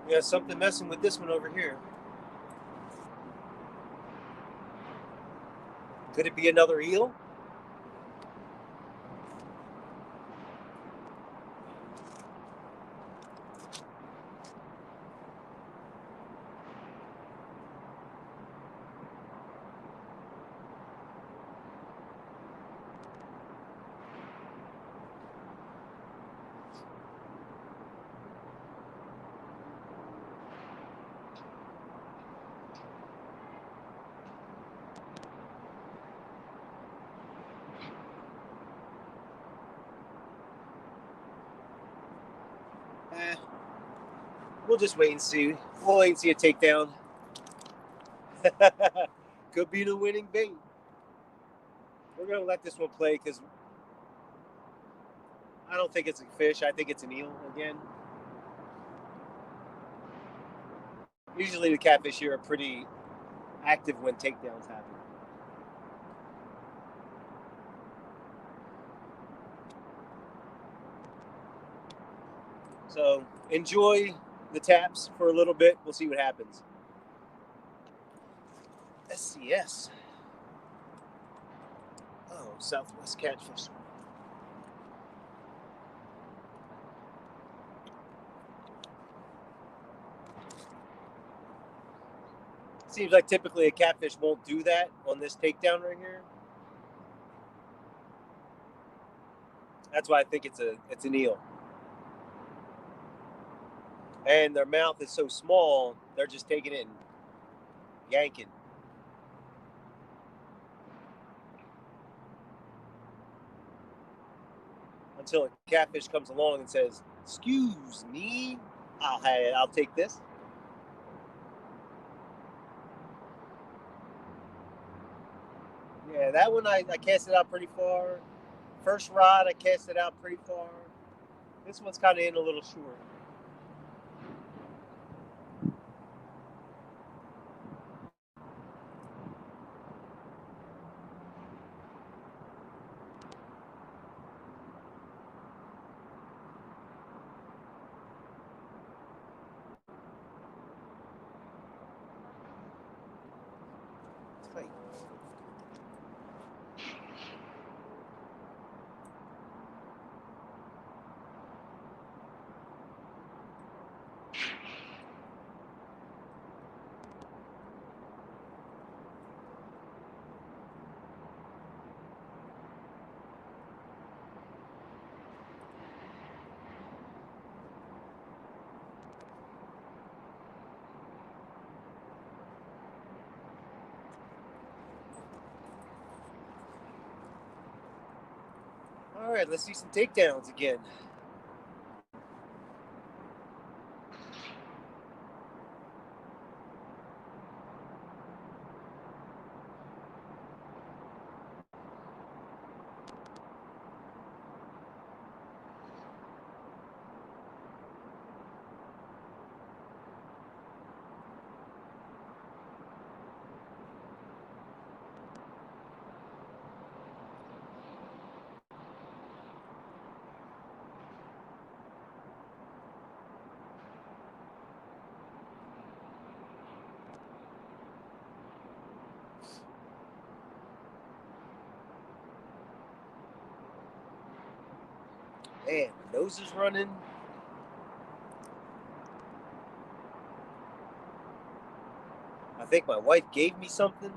[SPEAKER 1] Yeah, something messing with this one over here. Could it be another eel? We'll just wait and see. We'll wait and see a takedown. Could be the winning bait. We're going to let this one play because I don't think it's a fish. I think it's an eel again. Usually the catfish here are pretty active when takedowns happen. So enjoy the taps for a little bit. We'll see what happens. SCS. Oh, Southwest Catfish. Seems like typically a catfish won't do that on this takedown right here. That's why I think it's an eel. And their mouth is so small, they're just taking it and yanking. Until a catfish comes along and says, "Excuse me, I'll take this." Yeah, that one I cast it out pretty far. First rod, I cast it out pretty far. This one's kind of in a little short. All right, let's see some takedowns again. Man, my nose is running. I think my wife gave me something.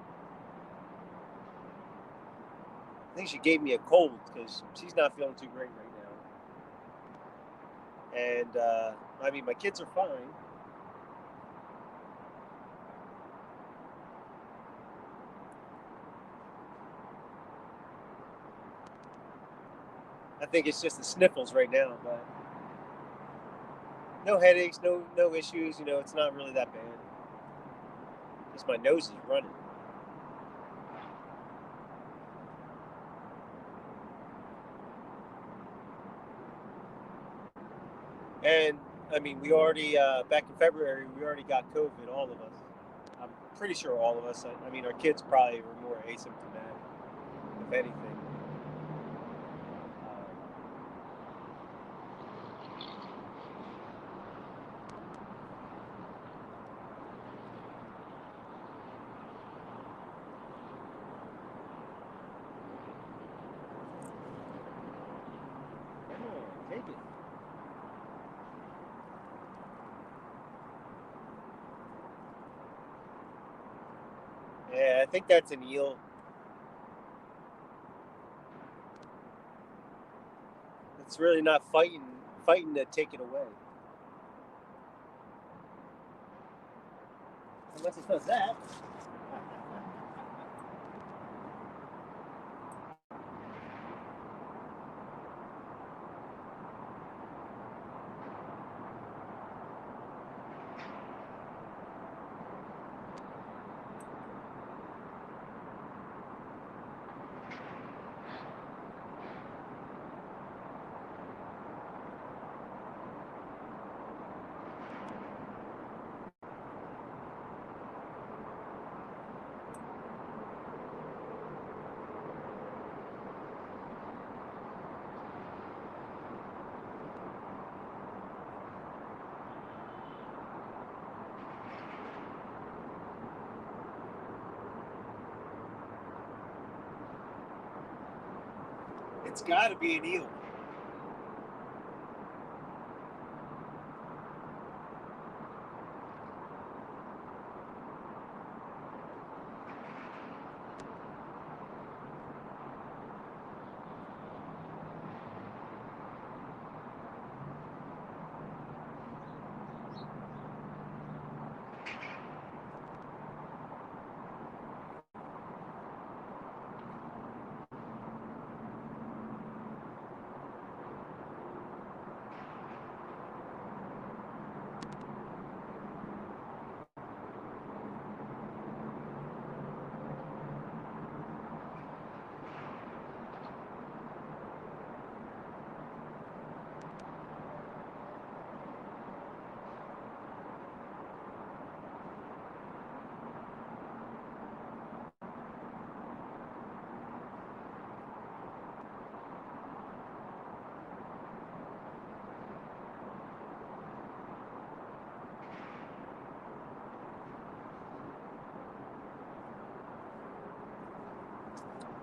[SPEAKER 1] I think she gave me a cold because she's not feeling too great right now. And I mean, my kids are fine. I think it's just the sniffles right now, but no headaches, no issues. You know, it's not really that bad. Just my nose is running. And I mean, we already back in February, we already got COVID, all of us. I'm pretty sure all of us. I mean, our kids probably were more asymptomatic, if anything. Take it. Yeah, I think that's an eel. It's really not fighting to take it away. Unless it does that. It's got to be an eel.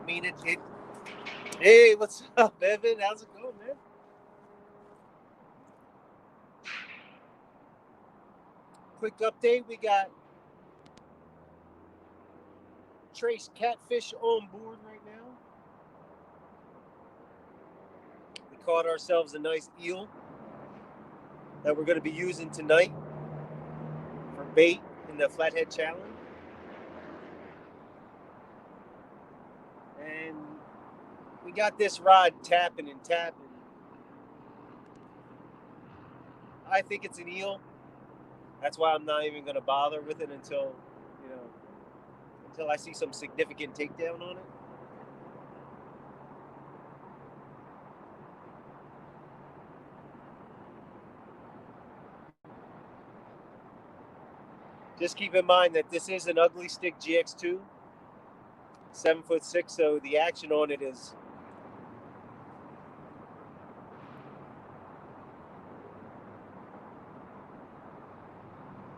[SPEAKER 1] I mean, it. Hey, what's up, Evan? How's it going, man? Quick update. We got trace catfish on board right now. We caught ourselves a nice eel that we're going to be using tonight for bait in the Flathead Challenge. And we got this rod tapping and tapping. I think it's an eel. That's why I'm not even going to bother with it until I see some significant takedown on it. Just keep in mind that this is an ugly stick GX2, 7'6", so the action on it is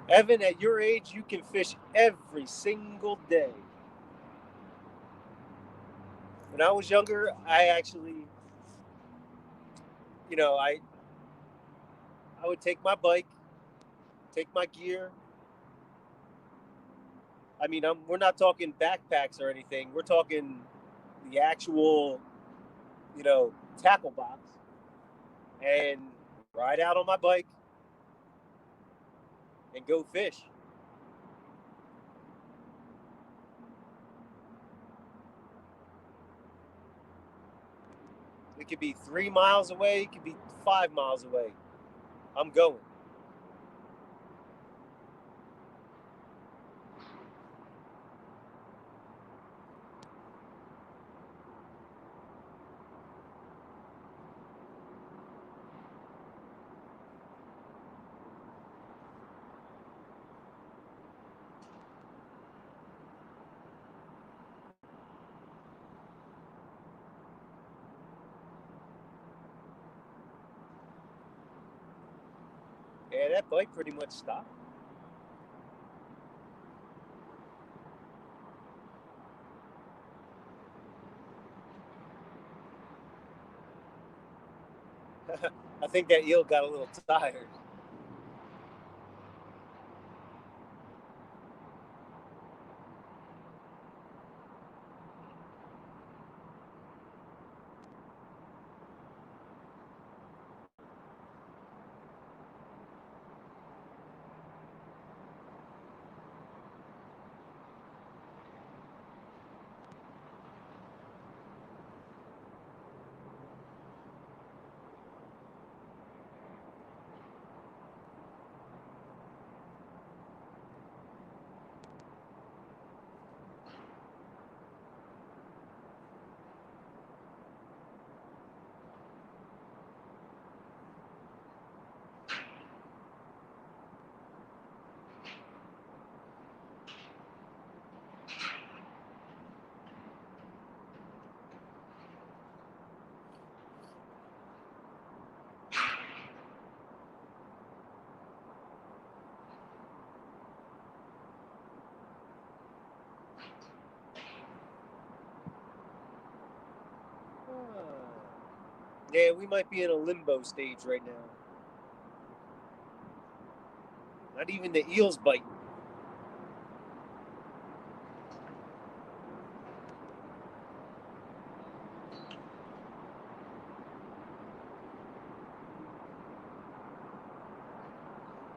[SPEAKER 1] Evan, at your age, you can fish every single day. When I was younger, I actually, I would take my bike, take my gear. I mean, we're not talking backpacks or anything. We're talking the actual, tackle box, and ride out on my bike and go fish. It could be 3 miles away. It could be 5 miles away. I'm going. Yeah, that bike pretty much stopped. I think that eel got a little tired. Yeah, we might be in a limbo stage right now. Not even the eels bite.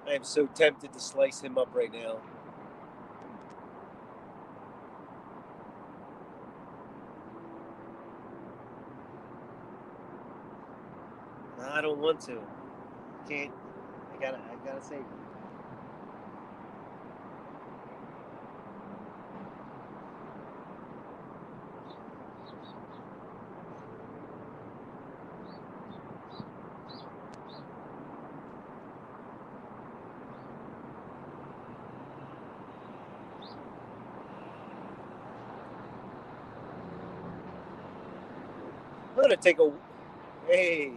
[SPEAKER 1] I am so tempted to slice him up right now. No, I don't want to. Can't. I gotta save him. I'm gonna take a. Hey.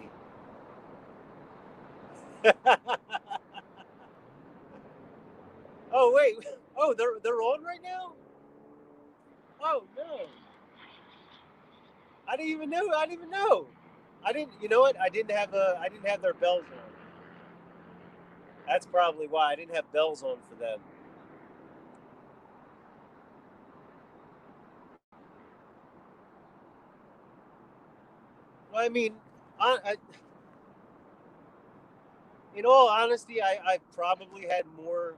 [SPEAKER 1] Oh wait. Oh, they're on right now. Oh no. I didn't even know. I didn't even know. I didn't. You know what? I didn't have their bells on. That's probably why I didn't have bells on for them. Well, I mean, I in all honesty, I probably had more.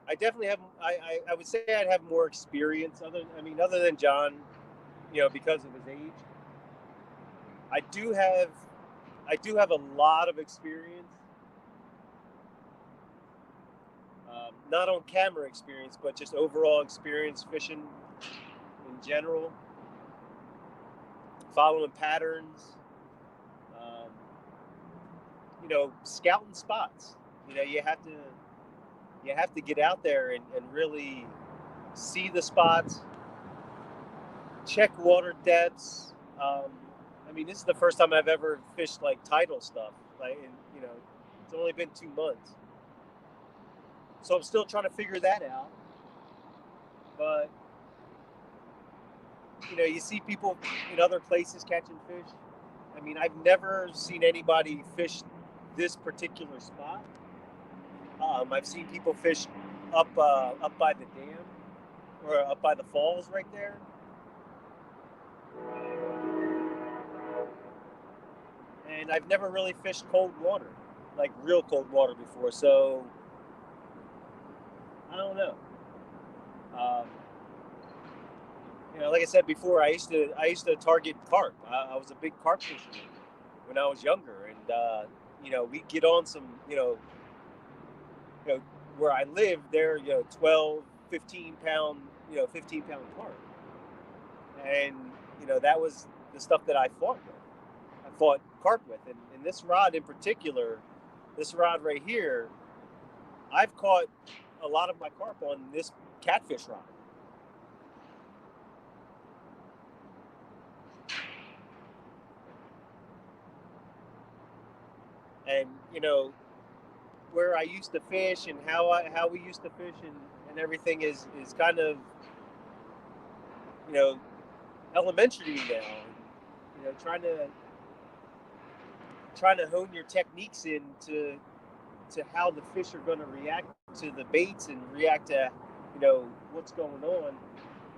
[SPEAKER 1] I definitely have. I would say I'd have more experience. Other than John, because of his age, I do have. I do have a lot of experience. Not on camera experience, but just overall experience fishing in general, following patterns. Um, scouting spots. You know, you have to get out there and really see the spots, check water depths. This is the first time I've ever fished like tidal stuff. It's only been 2 months, so I'm still trying to figure that out. But you see people in other places catching fish. I've never seen anybody fish this particular spot. I've seen people fish up by the dam or up by the falls right there. And I've never really fished cold water, like real cold water before. So I don't know. Um, like I said before, I used to target carp. I was a big carp fisherman when I was younger, and we'd get on some you know where I lived there, 12, 15 pound 15 pound carp, and that was the stuff that I fought with. I fought carp with, and this rod in particular, this rod right here, I've caught a lot of my carp on this catfish rod. And where I used to fish and how we used to fish and everything is kind of you know elementary now. Trying to hone your techniques to how the fish are going to react to the baits and react to what's going on.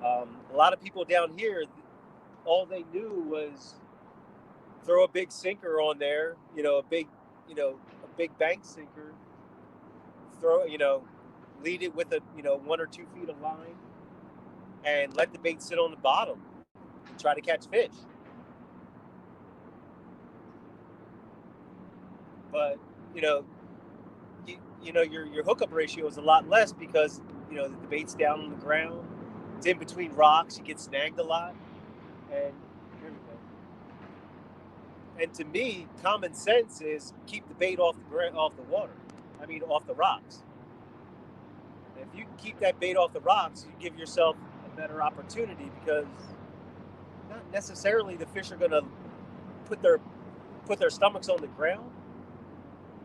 [SPEAKER 1] A lot of people down here, all they knew was throw a big sinker on there, a big bank sinker, throw, lead it with 1 or 2 feet of line, and let the bait sit on the bottom and try to catch fish. But you know, your hookup ratio is a lot less because the bait's down on the ground. It's in between rocks. You get snagged a lot, and here we go. And to me, common sense is keep the bait off the water. Off the rocks. And if you can keep that bait off the rocks, you give yourself a better opportunity because not necessarily the fish are going to put their stomachs on the ground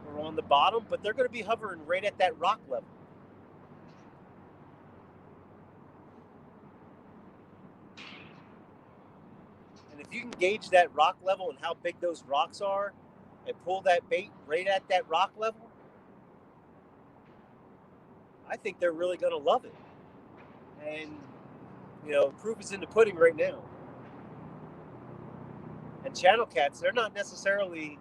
[SPEAKER 1] or on the bottom, but they're going to be hovering right at that rock level. And if you can gauge that rock level and how big those rocks are and pull that bait right at that rock level, I think they're really going to love it. And, proof is in the pudding right now. And channel cats, they're not necessarily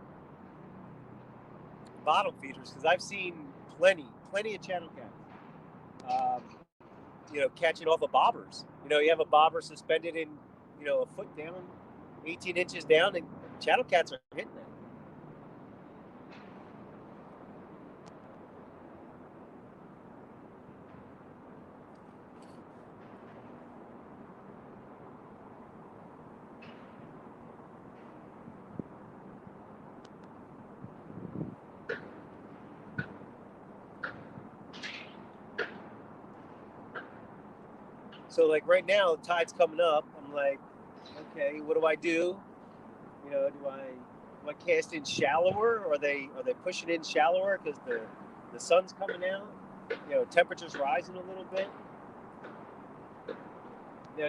[SPEAKER 1] bottom feeders, because I've seen plenty of channel cats, catching all the bobbers. You have a bobber suspended in, a foot down, 18 inches down, and channel cats are hitting that. So like right now, the tide's coming up. I'm like, okay, what do I do? Do I cast in shallower? Or are they pushing in shallower because the sun's coming out? Temperature's rising a little bit.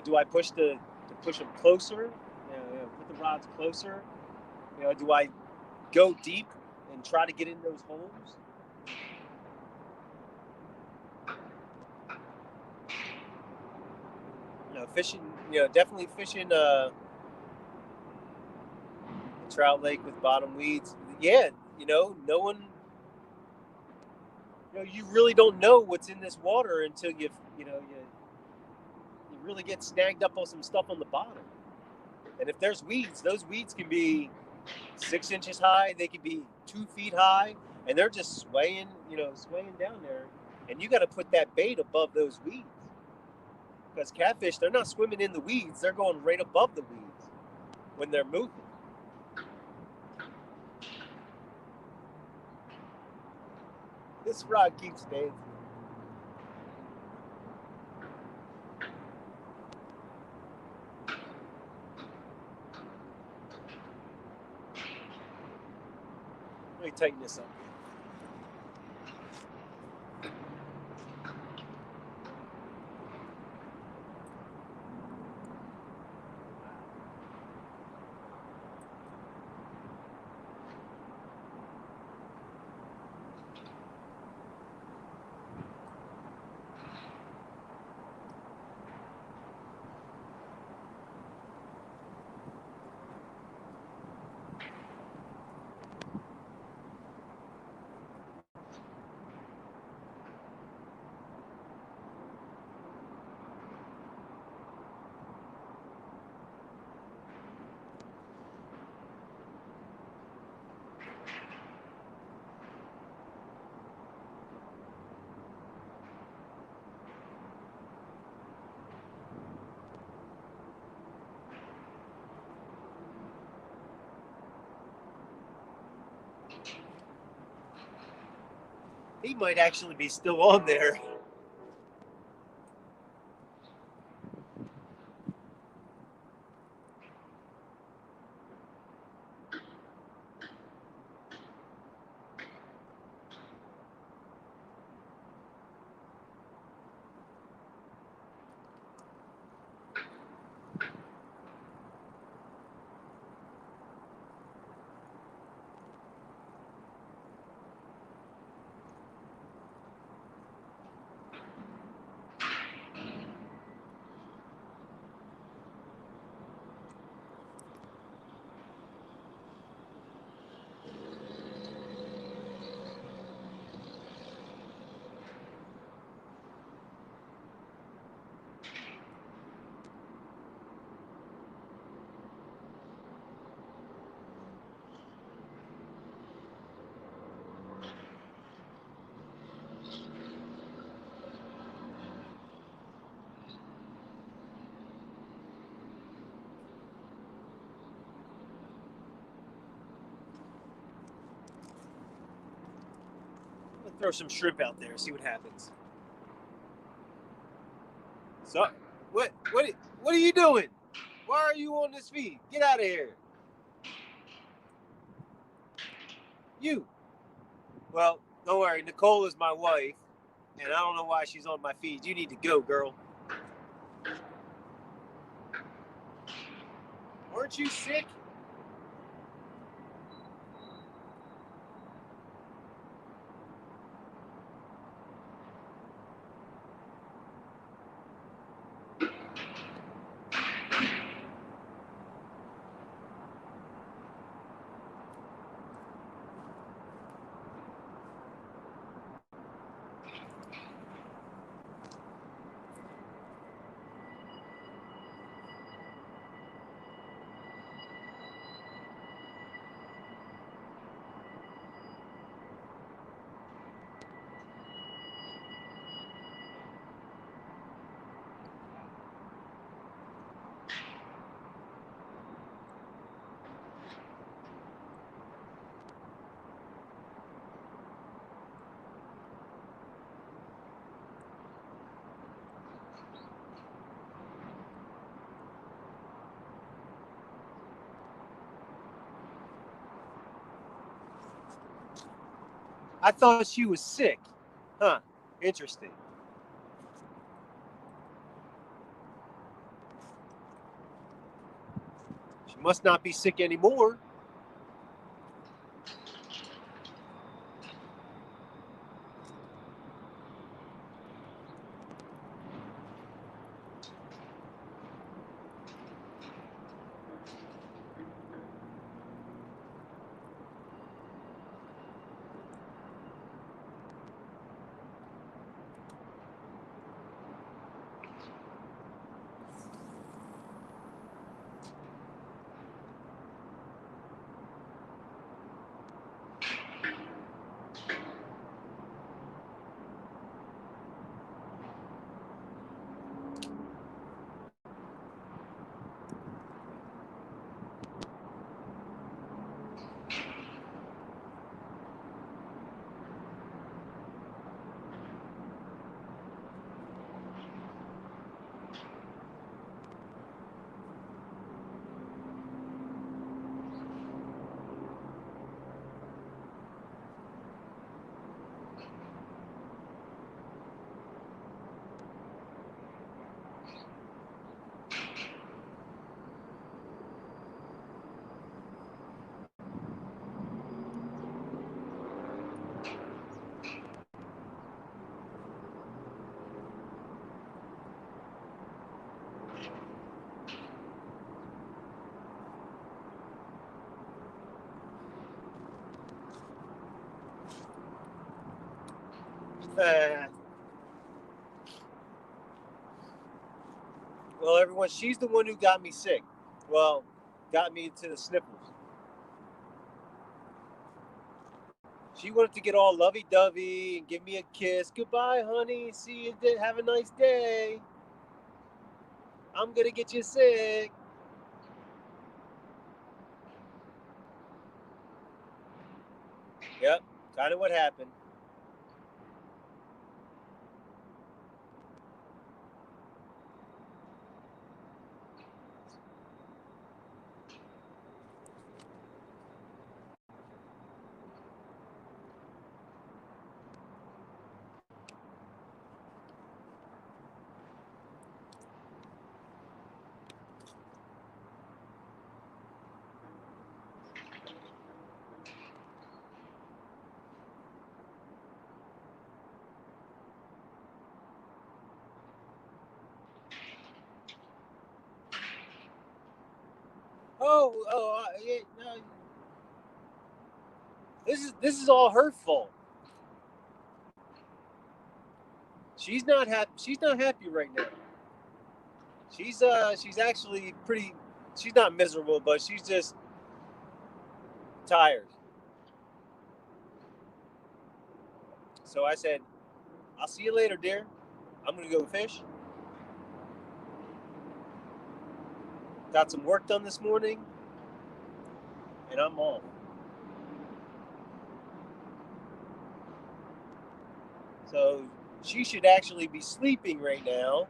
[SPEAKER 1] Do I push to push them closer? Put the rods closer. Do I go deep and try to get in those holes? Fishing, definitely fishing a trout lake with bottom weeds. Yeah, no one, you really don't know what's in this water until you really get snagged up on some stuff on the bottom. And if there's weeds, those weeds can be 6 inches high, they can be 2 feet high, and they're just swaying down there. And you got to put that bait above those weeds. Because catfish, they're not swimming in the weeds, they're going right above the weeds when they're moving. This rod keeps dancing. Let me tighten this up. He might actually be still on there. Throw some shrimp out there, see what happens. So, what are you doing? Why are you on this feed? Get out of here. You. Well, don't worry. Nicole is my wife, and I don't know why she's on my feed. You need to go, girl. Where'd Aren't you sick? I thought she was sick. Huh. Interesting. She must not be sick anymore. Well, everyone, she's the one who got me sick. Well, got me into the sniffles. She wanted to get all lovey-dovey and give me a kiss. Goodbye, honey. See you. Have a nice day. I'm gonna get you sick. Yep, kind of what happened. Yeah, no, this is all her fault. She's not happy. She's not happy right now. She's actually pretty. She's not miserable, but she's just tired. So I said, "I'll see you later, dear. I'm gonna go fish. Got some work done this morning, and I'm off." So she should actually be sleeping right now.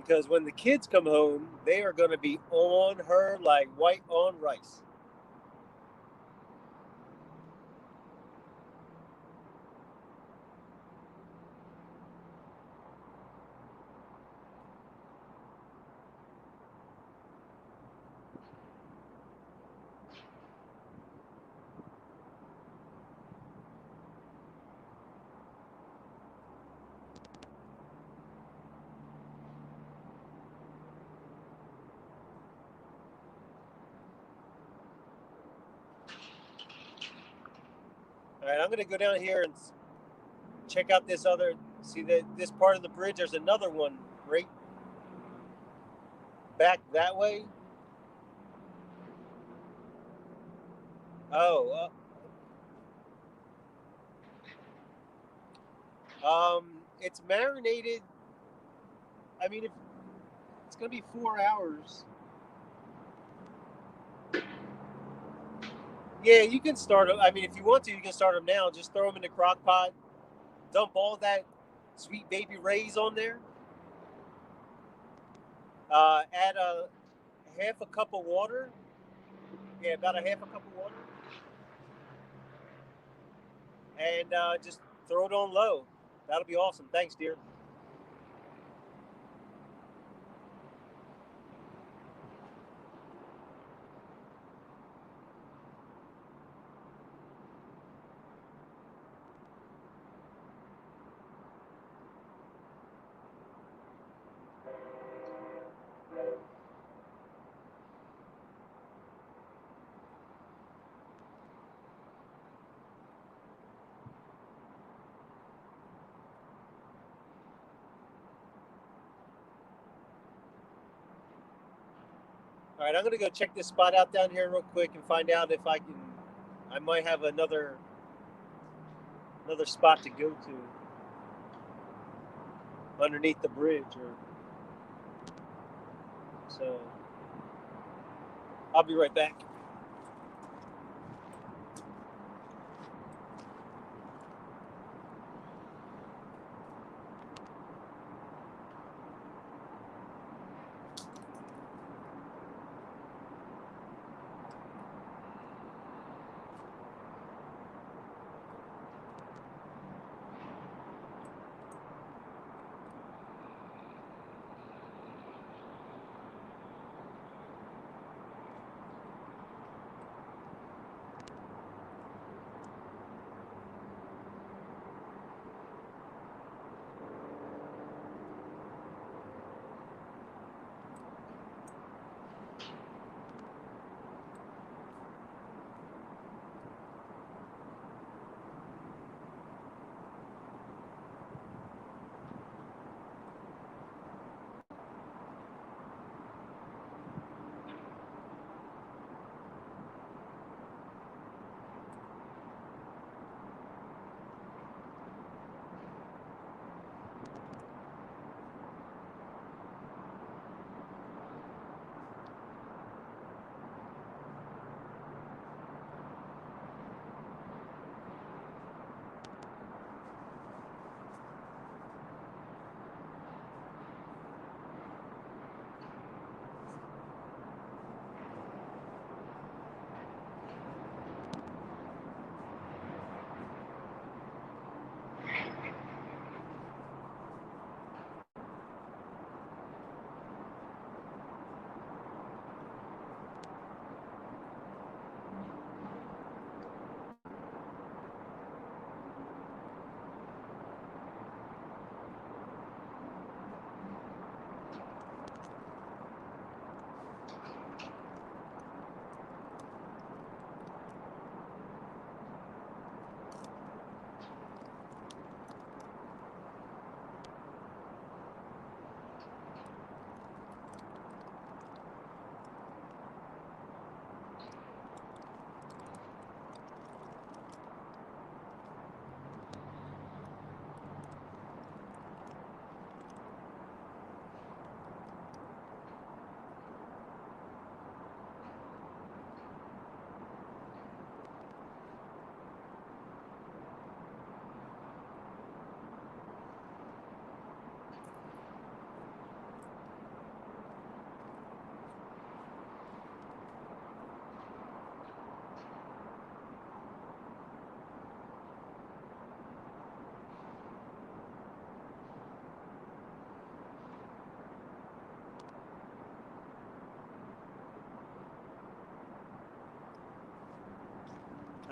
[SPEAKER 1] because when the kids come home, they are going to be on her like white on rice. All right, I'm going to go down here and check out this other. See that this part of the bridge? There's another one right back that way. Oh, it's marinated. I mean, if it's going to be 4 hours. Yeah, you can start them. I mean, if you want to, you can start them now. Just throw them in the crock pot. Dump all that sweet baby rays on there. Add a half a cup of water. Yeah, about a half a cup of water. And just throw it on low. That'll be awesome. Thanks, dear. All right, I'm gonna go check this spot out down here real quick and find out if I can. I might have another spot to go to underneath the bridge, or so. I'll be right back.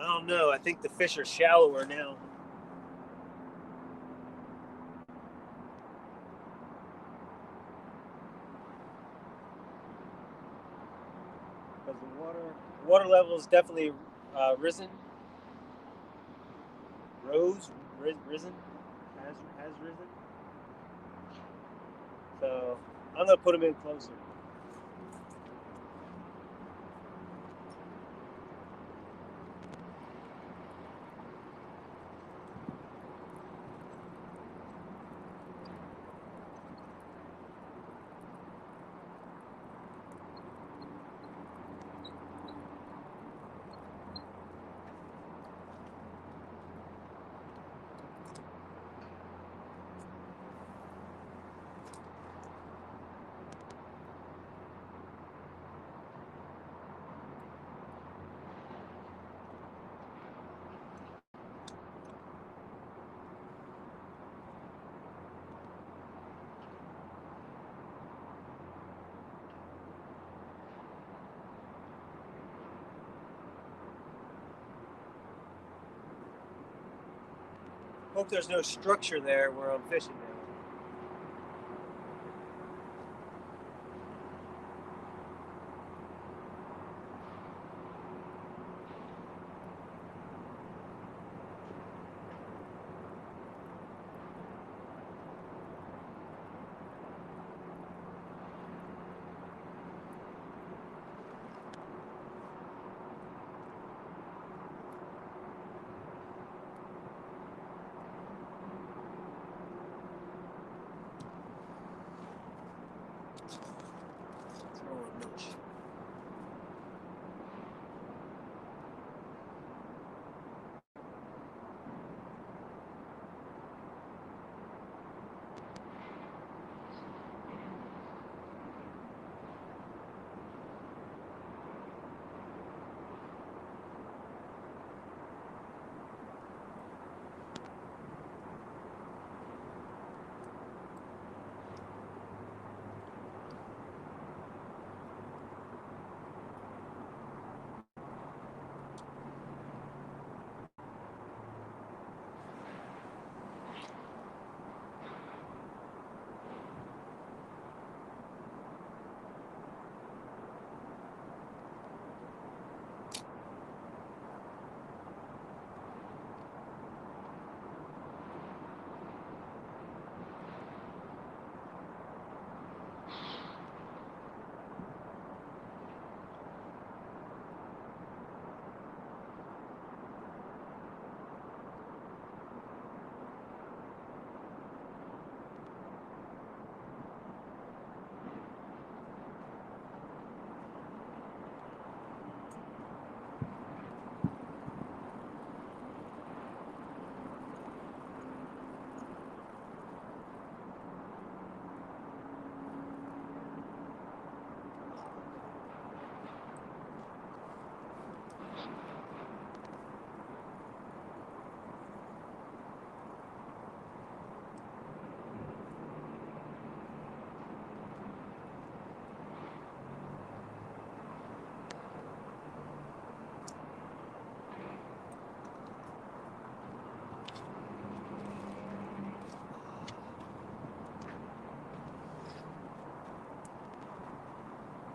[SPEAKER 1] don't know. I think the fish are shallower now. Because the water level is definitely risen. Risen, has risen. So I'm gonna put them in closer. Hope there's no structure there where I'm fishing now.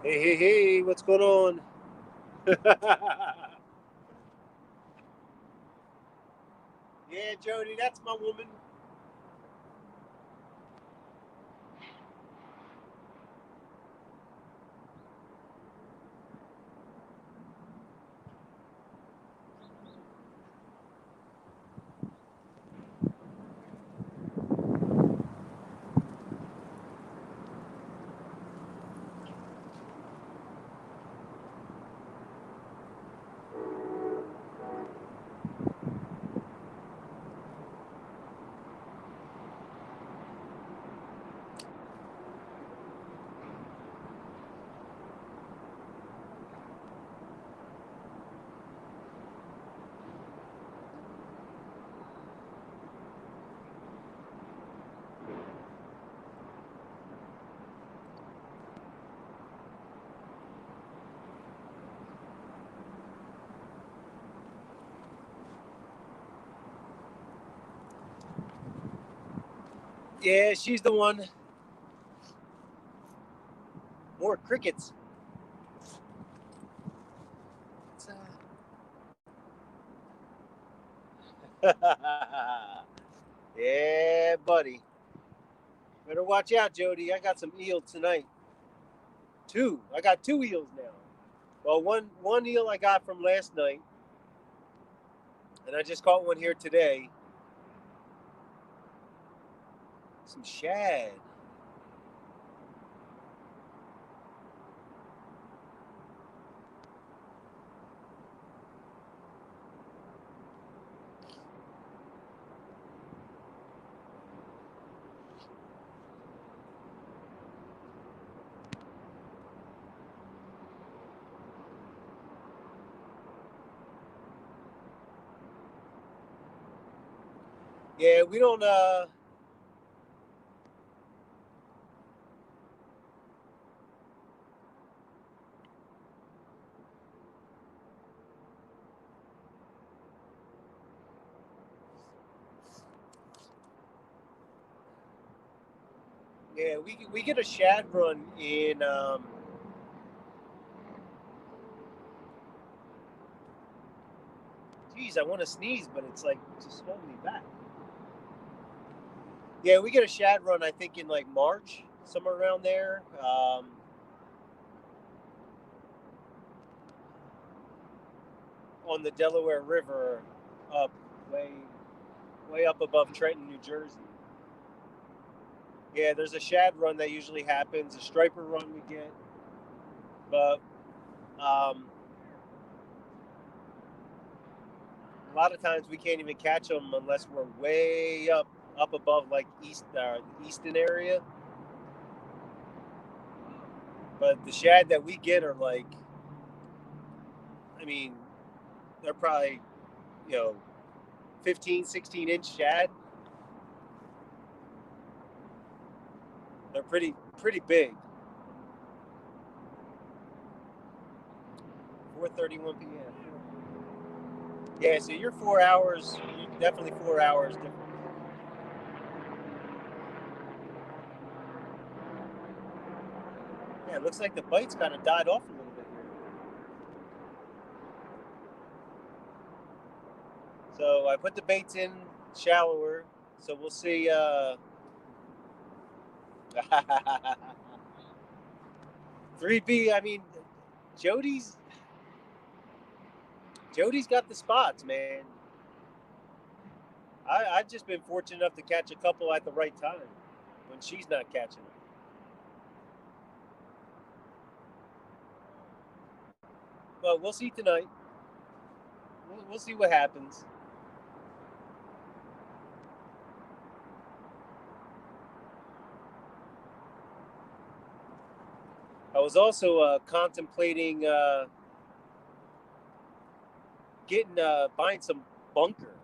[SPEAKER 1] Hey, what's going on? Yeah, Jody, that's my woman. Yeah, she's the one. More crickets. Yeah, buddy. Better watch out, Jody. I got some eels tonight. Two. I got two eels now. Well, one eel I got from last night, and I just caught one here today. Some shad. Yeah, we don't. Yeah, we get a shad run in. Geez, I want to sneeze, but it's like just holding me back. Yeah, we get a shad run. I think in like March, somewhere around there. On the Delaware River, up way up above Trenton, New Jersey. Yeah, there's a shad run that usually happens. A striper run we get, but um, a lot of times we can't even catch them unless we're way up above like the eastern area. But the shad that we get are like, I mean, they're probably, 15, 16-inch shad. They're pretty big. 4:31 p.m. Yeah, so you're 4 hours. You're definitely 4 hours different. Yeah, it looks like the bites kind of died off a little bit here. So I put the baits in shallower. So we'll see. 3B. I mean, Jody's Jody's got the spots, man. I've just been fortunate enough to catch a couple at the right time when she's not catching them. But we'll see tonight. We'll see what happens. I was also contemplating getting buying some bunker.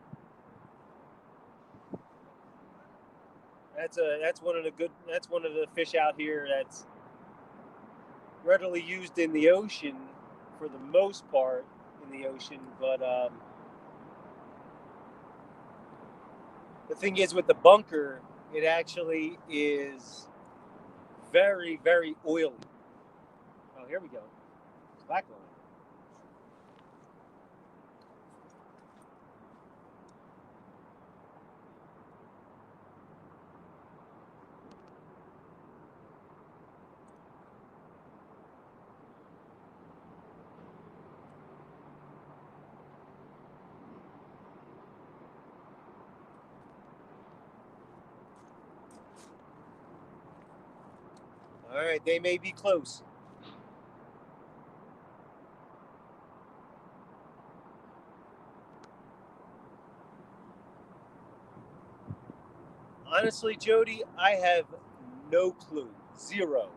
[SPEAKER 1] That's one of the fish out here that's readily used in the ocean for the most part in the ocean. But the thing is with the bunker, it actually is very very oily. Oh, here we go. Blackline. All right, they may be close. Honestly, Jody, I have no clue. Zero.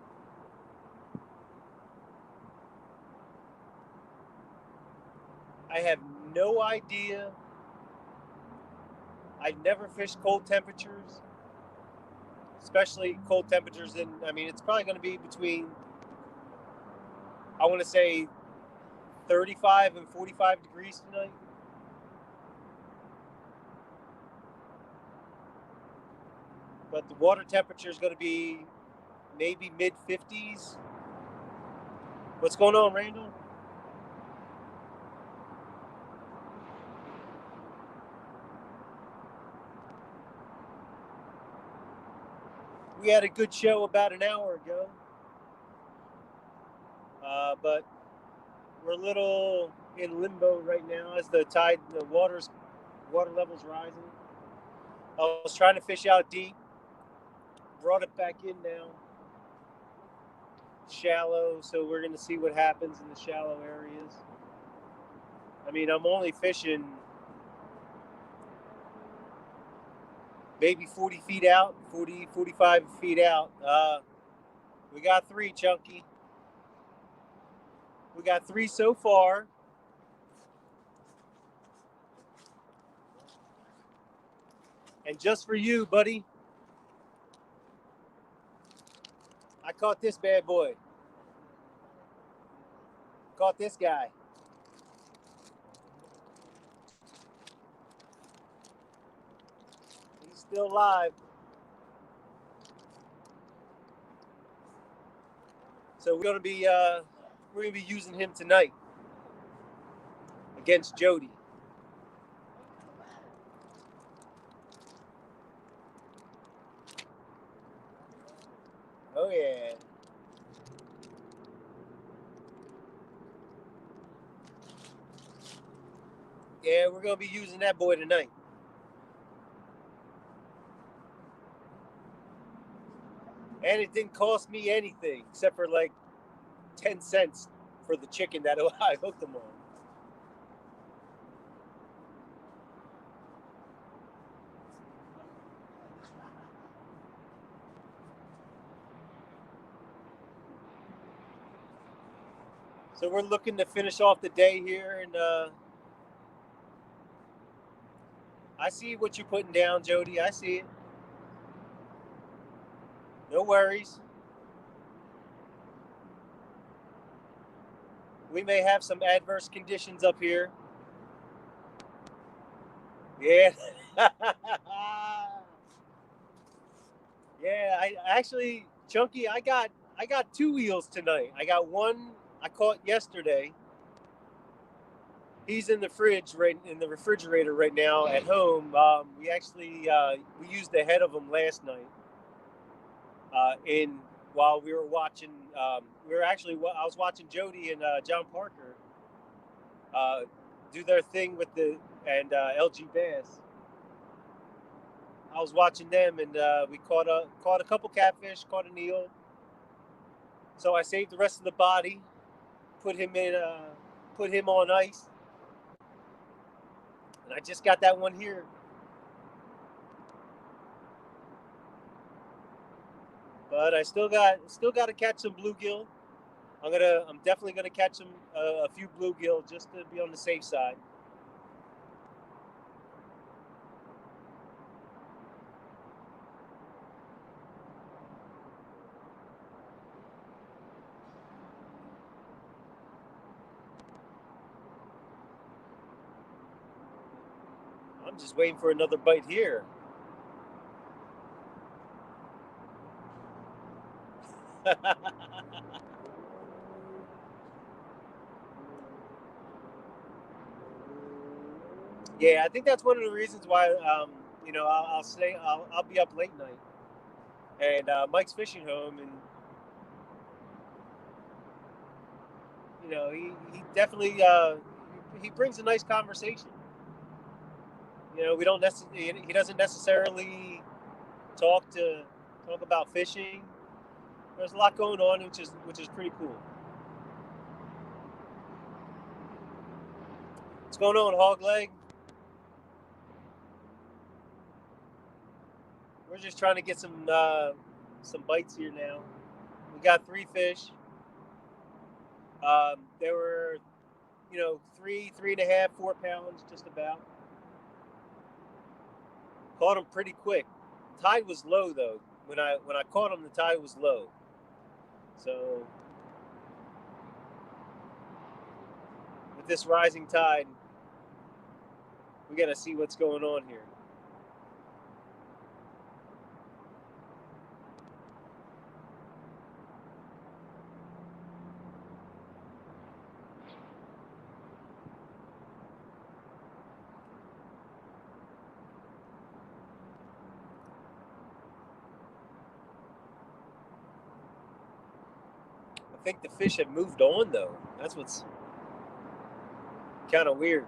[SPEAKER 1] I have no idea. I've never fished cold temperatures, especially cold temperatures. I mean, it's probably going to be between, I want to say, 35 and 45 degrees tonight. but the water temperature is going to be maybe mid 50s. What's going on, Randall? We had a good show about an hour ago, but we're a little in limbo right now as the water level's rising. I was trying to fish out deep, brought it back in now, shallow. So we're going to see what happens in the shallow areas. I mean, I'm only fishing maybe 40 feet out, 40, 45 feet out. We got 3, Chunky. We got 3 so far. And just for you, buddy, I caught this bad boy. Caught this guy. He's still alive. So we're gonna be using him tonight against Jody. Oh yeah. Yeah, we're gonna be using that boy tonight. And it didn't cost me anything except for like 10 cents for the chicken that I hooked him on. So we're looking to finish off the day here, and I see what you're putting down, Jody. I see it. No worries. We may have some adverse conditions up here. Yeah. Yeah, I actually, Chunky, I got 2 wheels tonight. I got one I caught yesterday. He's in the refrigerator right now at home. We actually we used the head of him last night. In while we were watching, I was watching Jody and John Parker do their thing with LG Bass. I was watching them, and we caught a couple catfish, caught an eel. So I saved the rest of the body, put him on ice, and I just got that one here. But I still got to catch some bluegill. I'm definitely gonna catch a few bluegill just to be on the safe side. I'm just waiting for another bite here. Yeah, I think that's one of the reasons why I'll be up late night, and Mike's fishing home, and he definitely he brings a nice conversation. He doesn't necessarily talk about fishing. There's a lot going on, which is pretty cool. What's going on, Hog Leg? We're just trying to get some bites here now. We got 3 fish. They were, 3.5, 4 pounds, just about. Caught them pretty quick. Tide was low though. When I caught them, the tide was low. So with this rising tide, we got to see what's going on here. think the fish have moved on though. That's what's kind of weird.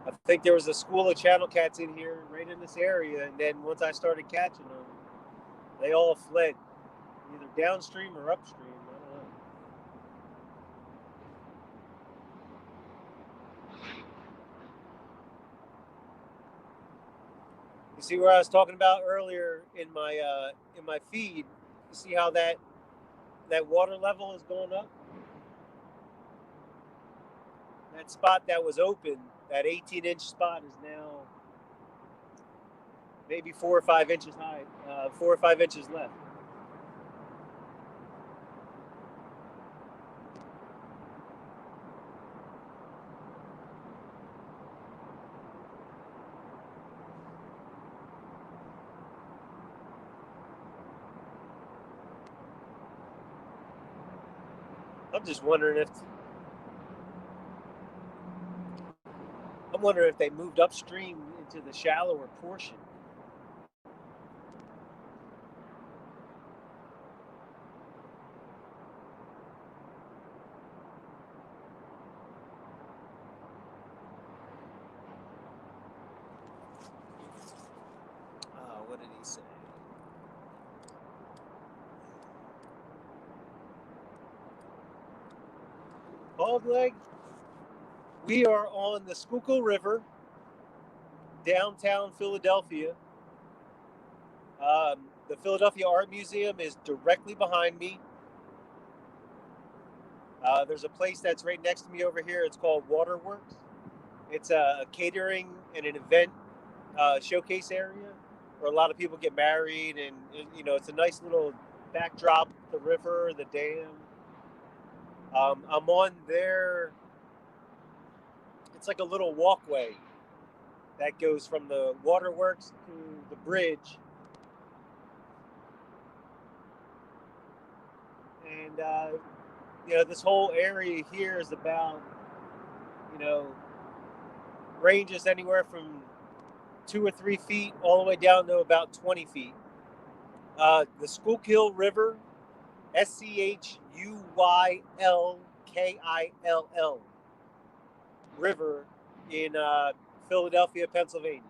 [SPEAKER 1] I think there was a school of channel cats in here, right in this area, and then once I started catching them, they all fled, either downstream or upstream. I don't know. You see where I was talking about earlier in my feed. You see how that water level is going up? That spot that was open, that 18-inch spot, is now maybe 4 or 5 inches high, 4 or 5 inches left. I'm just wondering if they moved upstream into the shallower portion. What did he say? Hog leg. We are on the Schuylkill River, downtown Philadelphia. The Philadelphia Art Museum is directly behind me. There's a place that's right next to me over here. It's called Waterworks. It's a catering and an event showcase area where a lot of people get married, and it's a nice little backdrop, the river, the dam. I'm on there. It's like a little walkway that goes from the waterworks to the bridge. And, this whole area here is about, ranges anywhere from 2 or 3 feet all the way down to about 20 feet. The Schuylkill River, Schuyllkill River in Philadelphia, Pennsylvania.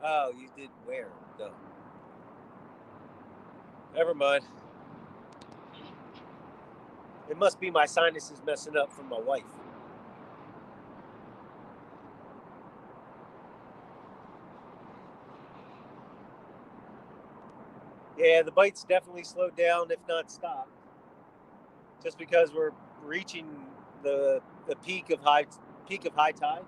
[SPEAKER 1] Oh, you did where? No. Never mind. It must be my sinuses messing up from my wife. Yeah, the bite's definitely slowed down, if not stopped, just because we're reaching the peak of high tide.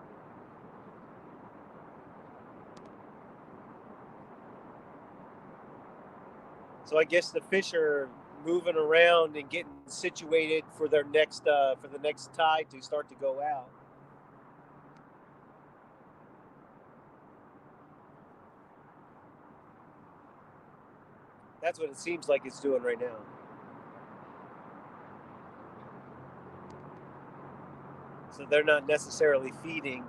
[SPEAKER 1] So I guess the fish are moving around and getting situated for their next for the next tide to start to go out. That's what it seems like it's doing right now. So they're not necessarily feeding.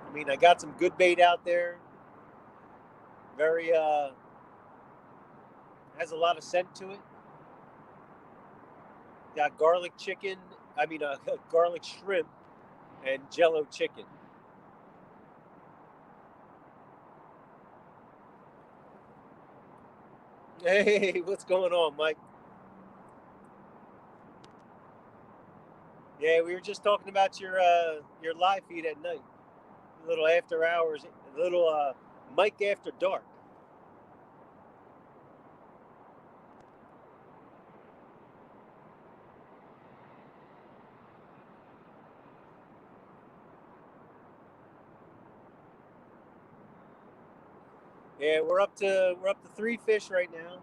[SPEAKER 1] I mean, I got some good bait out there. Very has a lot of scent to it. Got garlic chicken. I mean, garlic shrimp and Jello chicken. Hey, what's going on, Mike? Yeah, we were just talking about your live feed at night, a little after hours, a little Mike after dark. Yeah, we're up to 3 fish right now.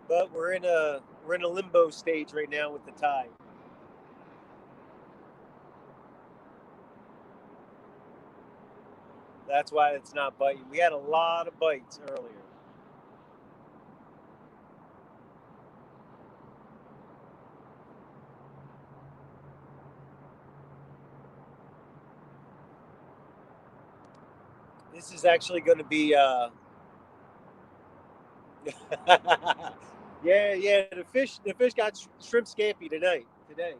[SPEAKER 1] but we're in a limbo stage right now with the tide. That's why it's not biting. We had a lot of bites earlier. This is actually going to be yeah, the fish got shrimp scampi tonight. Today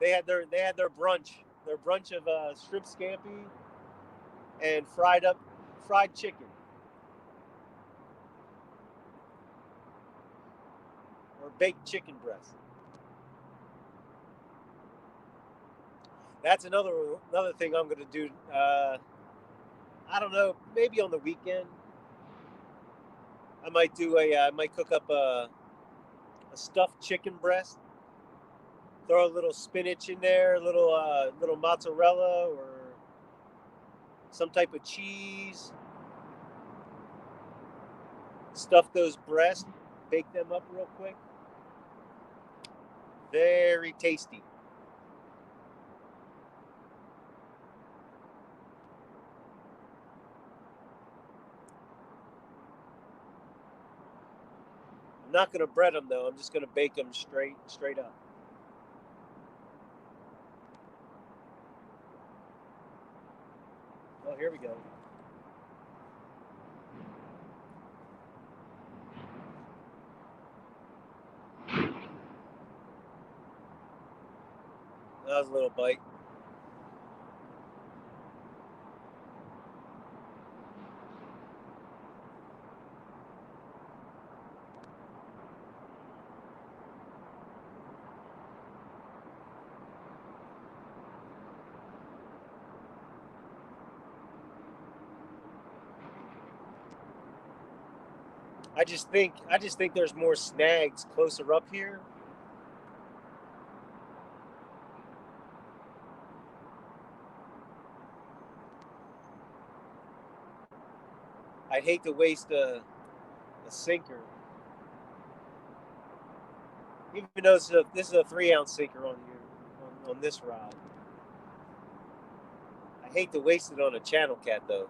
[SPEAKER 1] they had their brunch of shrimp scampi and fried chicken or baked chicken breast. That's another thing I'm going to do. I don't know, maybe on the weekend. I might cook up a stuffed chicken breast. Throw a little spinach in there, a little mozzarella or some type of cheese. Stuff those breasts, bake them up real quick. Very tasty. I'm not gonna bread them though. I'm just gonna bake them straight up. Oh, here we go. That was a little bite. I just think there's more snags closer up here. I'd hate to waste a sinker, even though this is a 3 ounce sinker on here on this rod. I hate to waste it on a channel cat though.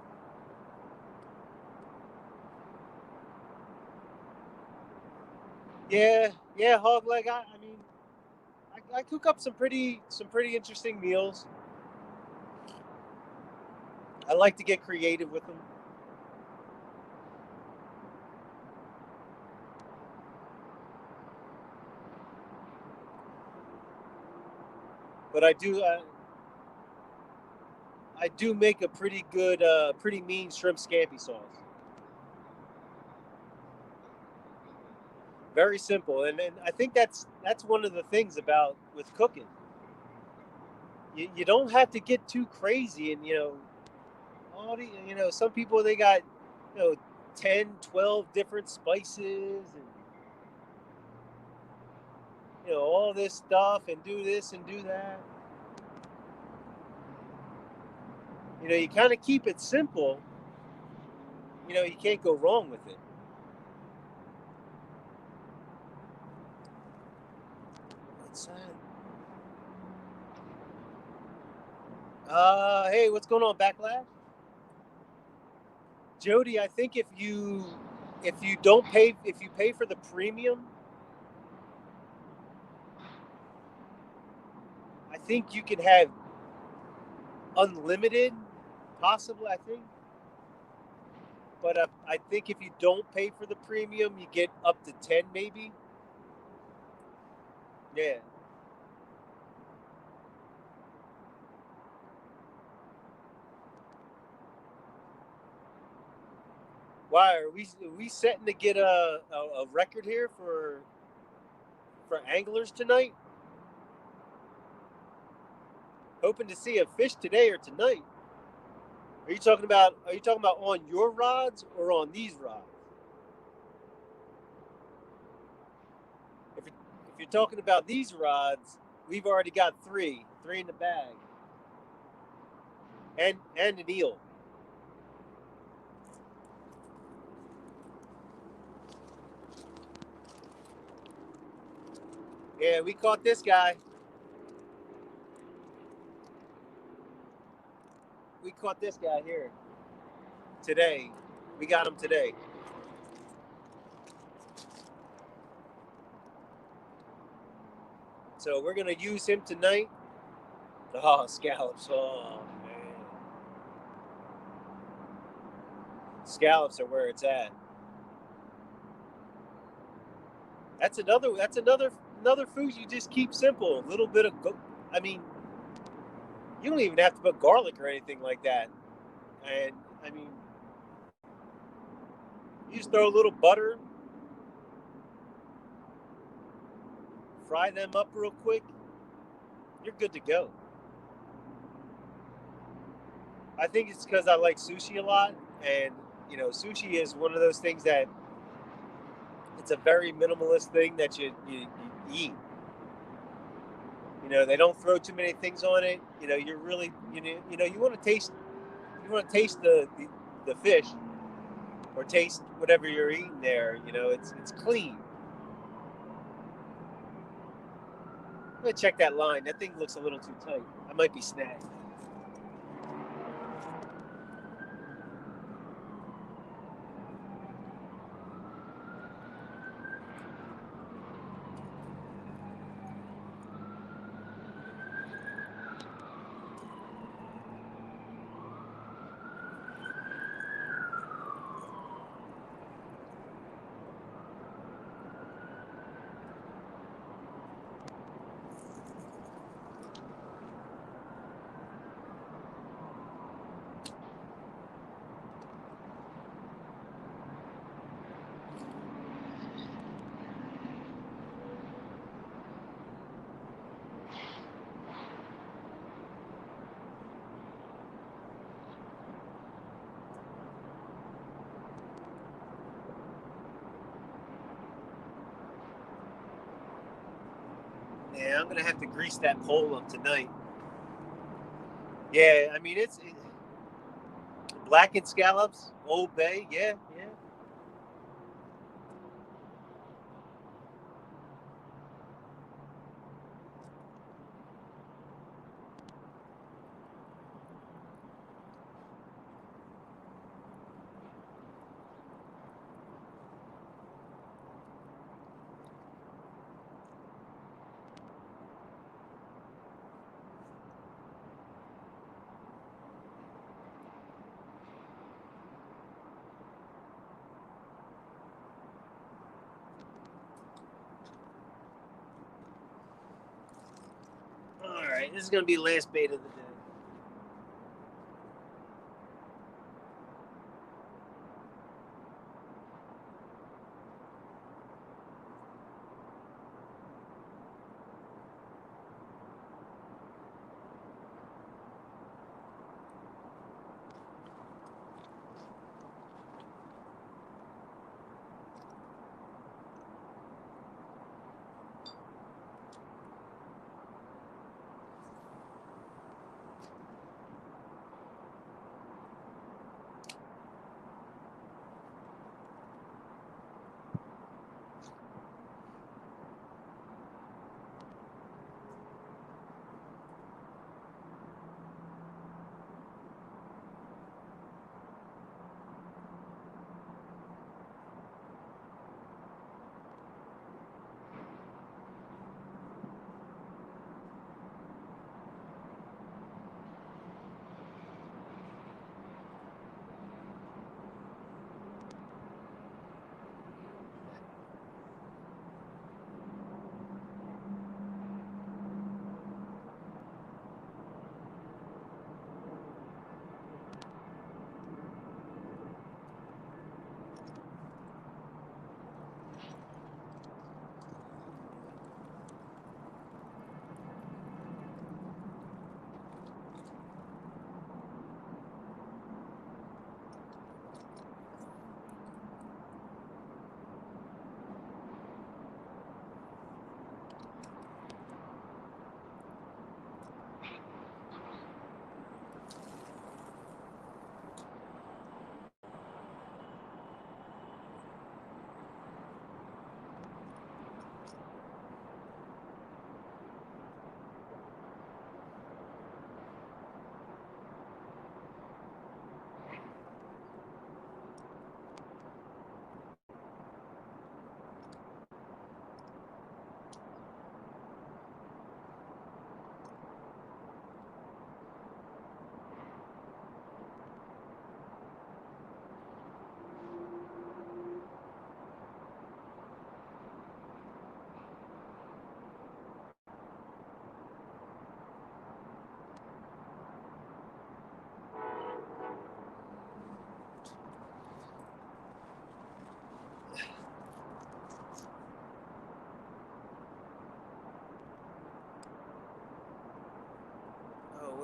[SPEAKER 1] Yeah, hog leg. I mean, I cook up some pretty interesting meals. I like to get creative with them, but I do make a pretty good, pretty mean shrimp scampi sauce. Very simple, and I think that's one of the things about with cooking. You don't have to get too crazy, and some people they got 10, 12 different spices and all this stuff and do this and do that. You kind of keep it simple. You can't go wrong with it. What's that? Hey, what's going on, Backlash? Jody, I think if you don't pay if you pay for the premium, I think you can have unlimited, possibly. I think, but I think if you don't pay for the premium, you get up to 10, maybe. Yeah. Why are we setting to get a record here for anglers tonight? Hoping to see a fish today or tonight. Are you talking about on your rods or on these rods? If you're talking about these rods, we've already got three in the bag, and an eel. Yeah, we caught this guy. We caught this guy here today. We got him today. So we're gonna use him tonight. Oh, scallops. Oh man. Scallops are where it's at. That's another food you just keep simple. A little bit of I mean, you don't even have to put garlic or anything like that. And I mean, you just throw a little butter, fry them up real quick, you're good to go. I think it's because I like sushi a lot, and sushi is one of those things that it's a very minimalist thing that you eat. They don't throw too many things on it. You're really you want to taste the fish or taste whatever you're eating there. It's clean. I'm gonna check that line. That thing looks a little too tight. I might be snagged. Yeah, I'm gonna have to grease that pole up tonight. Yeah, I mean it's blackened scallops, Old Bay. Yeah, yeah. All right, this is gonna be the last bait of the day.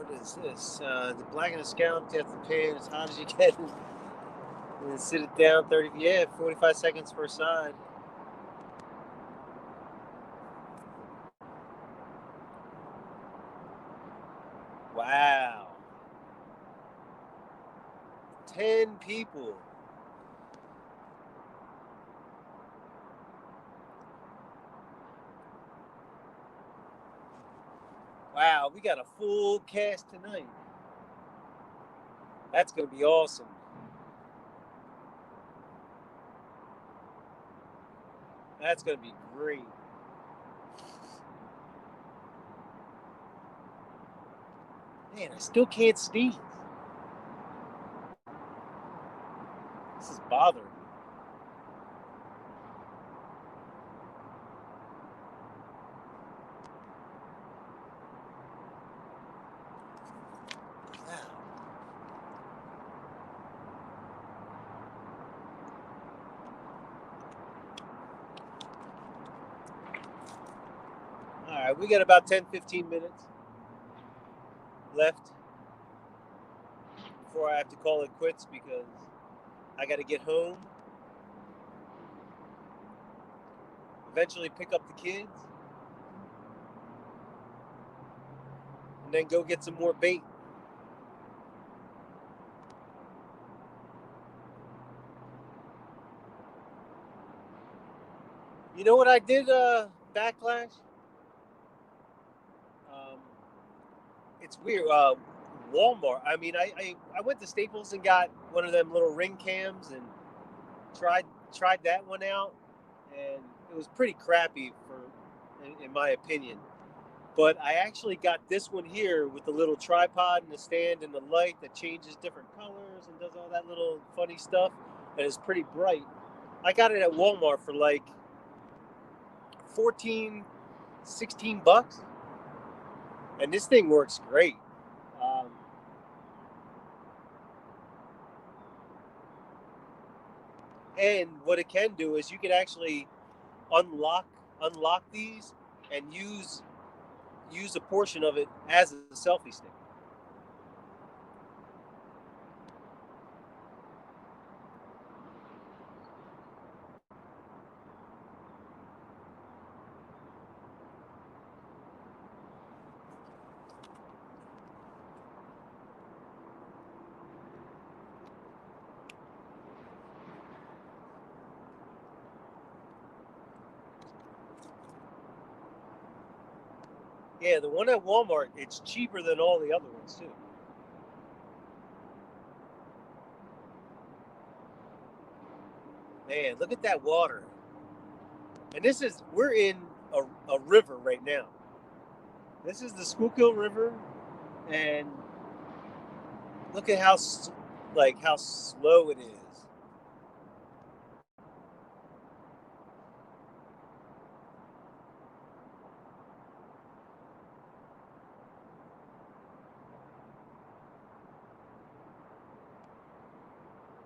[SPEAKER 1] What is this? The black and the scalp, you have to pan as hot as you can. And then sit it down 45 seconds per side. Wow. 10 people. Wow, we got a full cast tonight. That's going to be awesome. That's going to be great. Man, I still can't sneeze. This is bothering me. All right, we got about 10-15 minutes left before I have to call it quits because I got to get home, eventually pick up the kids, and then go get some more bait. You know what I did, Backlash? It's weird. Walmart. I mean, I went to Staples and got one of them little ring cams and tried that one out, and it was pretty crappy in my opinion. But I actually got this one here with the little tripod and the stand and the light that changes different colors and does all that little funny stuff, and it's pretty bright. I got it at Walmart for like 14, 16 bucks, and this thing works great. And what it can do is you can actually unlock these and use a portion of it as a selfie stick. Yeah, the one at Walmart, it's cheaper than all the other ones too. Man, look at that water. And we're in a river right now. This is the Schuylkill River, and look at how slow it is.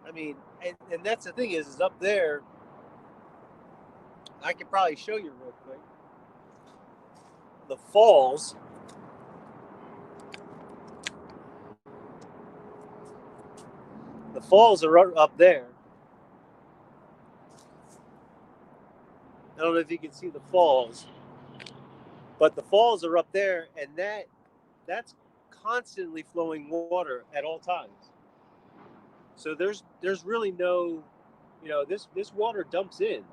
[SPEAKER 1] I mean, and that's the thing is up there. I could probably show you real quick. The falls. The falls are up there. I don't know if you can see the falls, but the falls are up there, and that's constantly flowing water at all times. So there's really no, this water dumps in.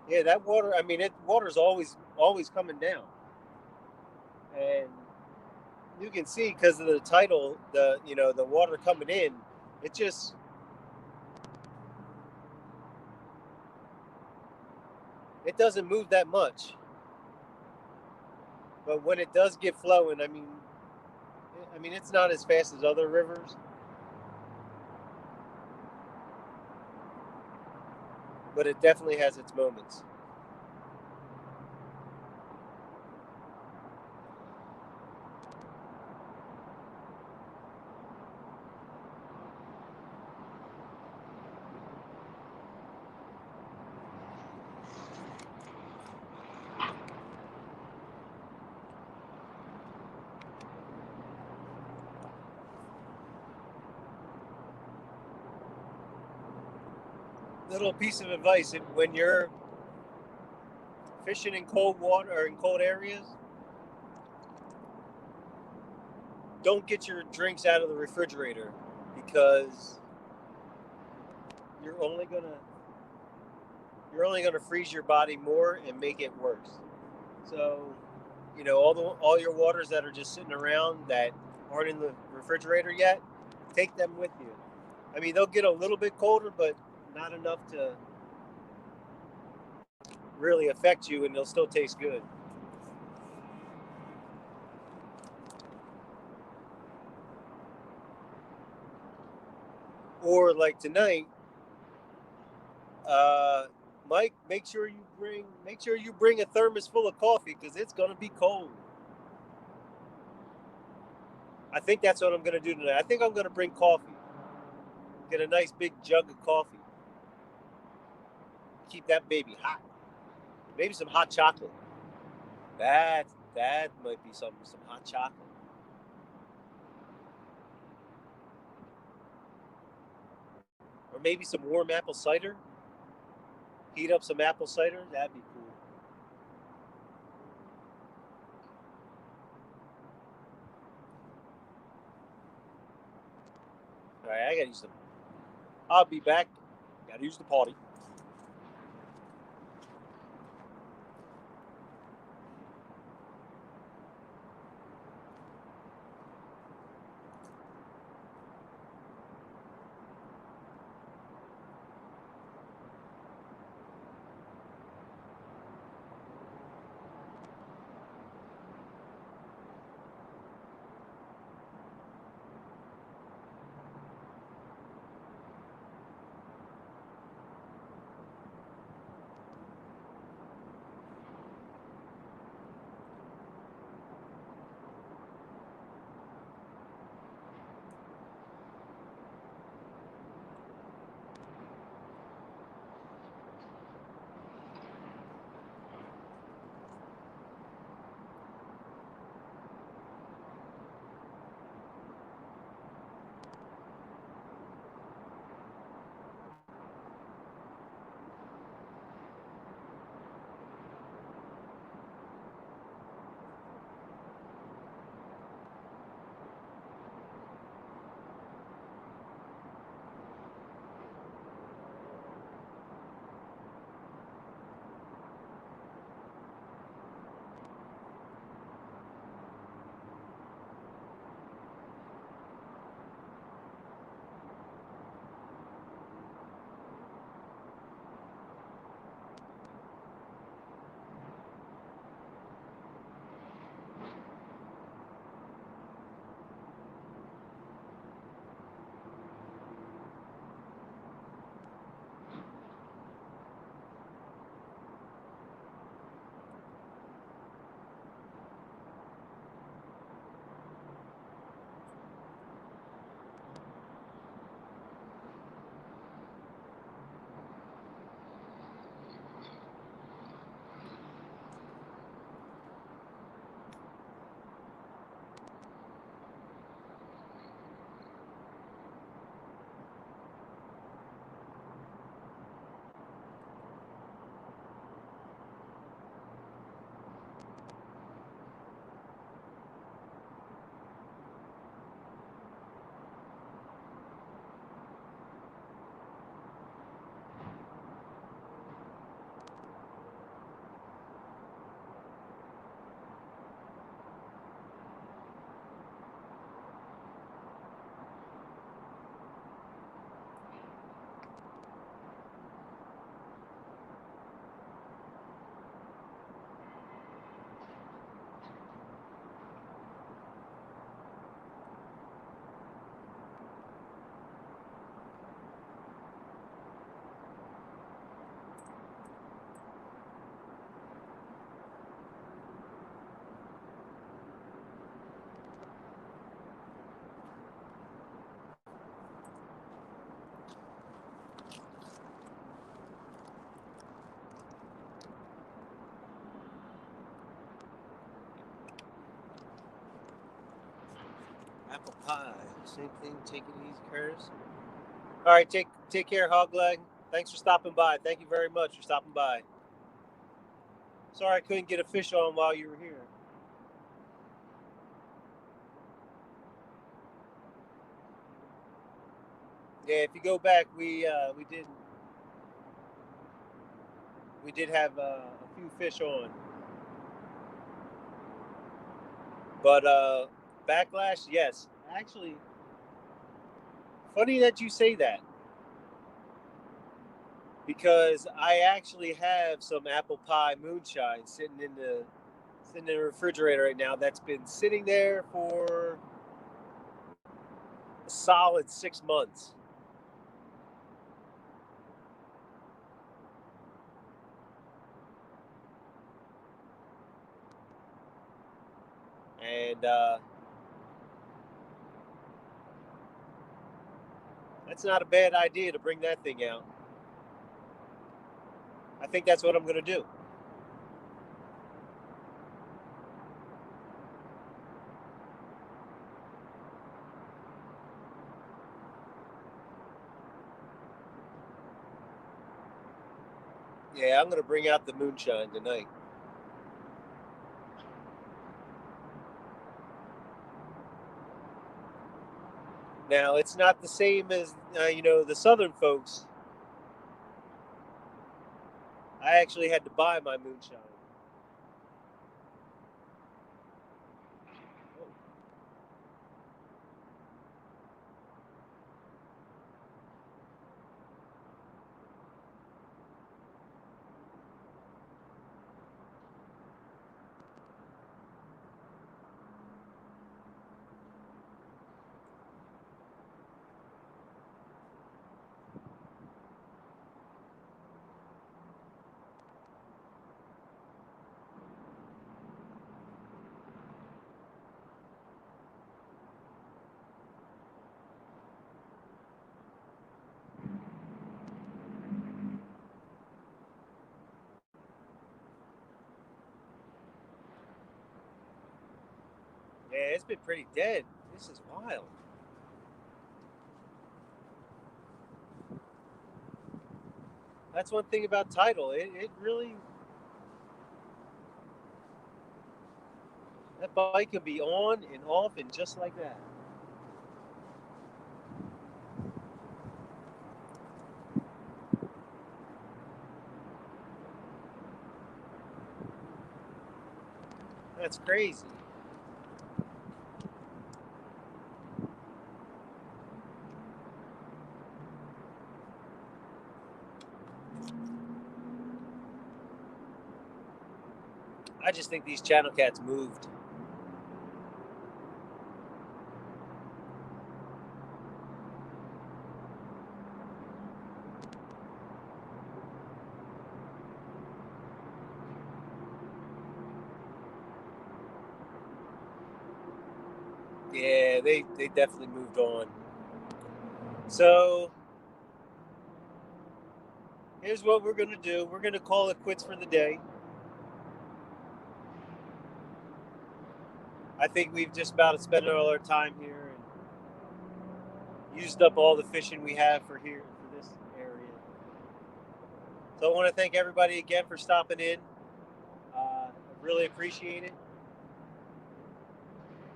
[SPEAKER 1] Yeah, that water. I mean, water's always coming down, and you can see because of the tidal, the water coming in. It just it doesn't move that much. But when it does get flowing, I mean, it's not as fast as other rivers, but it definitely has its moments. Little piece of advice: when you're fishing in cold water or in cold areas, don't get your drinks out of the refrigerator because you're only gonna you're only gonna freeze your body more and make it worse. So, all your waters that are just sitting around that aren't in the refrigerator yet, take them with you. I mean, they'll get a little bit colder, but not enough to really affect you, and they'll still taste good. Or like tonight, uh, Mike, make sure you bring a thermos full of coffee because it's gonna be cold. I think that's what I'm gonna do tonight. I think I'm gonna bring coffee. Get a nice big jug of coffee. Keep that baby hot. Maybe some hot chocolate. That might be some hot chocolate. Or maybe some warm apple cider. Heat up some apple cider. That'd be cool. All right, I gotta use them. I'll be back. Gotta use the potty. Apple pie. Same thing. Take it easy, Curtis. All right. Take care, Hogleg. Thanks for stopping by. Thank you very much for stopping by. Sorry I couldn't get a fish on while you were here. Yeah, if you go back, we did have a few fish on, but backlash, yes. Actually, funny that you say that because I actually have some apple pie moonshine sitting in the refrigerator right now. That's been sitting there for a solid 6 months. And that's not a bad idea to bring that thing out. I think that's what I'm going to do. Yeah, I'm going to bring out the moonshine tonight. Now, it's not the same as, the southern folks. I actually had to buy my moonshine. Yeah, it's been pretty dead. This is wild. That's one thing about Tidal. It really, that bike can be on and off and just like that. That's crazy. I just think these channel cats moved. Yeah, they definitely moved on. So here's what we're gonna do. We're gonna call it quits for the day. I think we've just about spent all our time here and used up all the fishing we have for here for this area. So I want to thank everybody again for stopping in. I really appreciate it.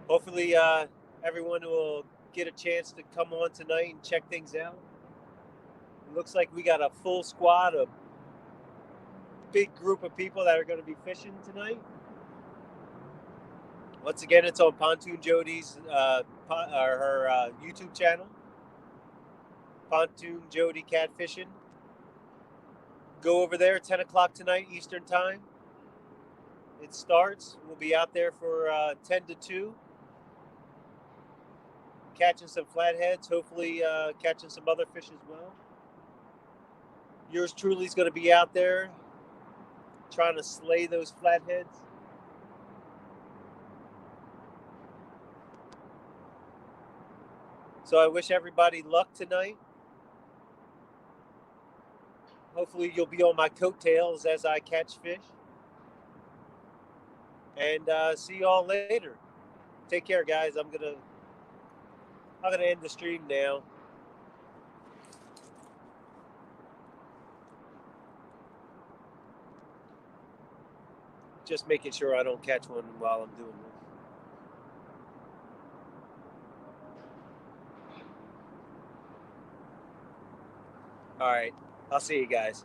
[SPEAKER 1] Hopefully, everyone will get a chance to come on tonight and check things out. It looks like we got a full squad, a big group of people that are going to be fishing tonight. Once again, it's on Pontoon Jody's her YouTube channel, Pontoon Jody Catfishing. Go over there 10 o'clock tonight Eastern Time. It starts. We'll be out there for 10 to 2, catching some flatheads, hopefully catching some other fish as well. Yours truly is going to be out there trying to slay those flatheads. So I wish everybody luck tonight. Hopefully you'll be on my coattails as I catch fish. And see y'all later. Take care, guys. I'm going to I'm gonna end the stream now. Just making sure I don't catch one while I'm doing this. All right, I'll see you guys.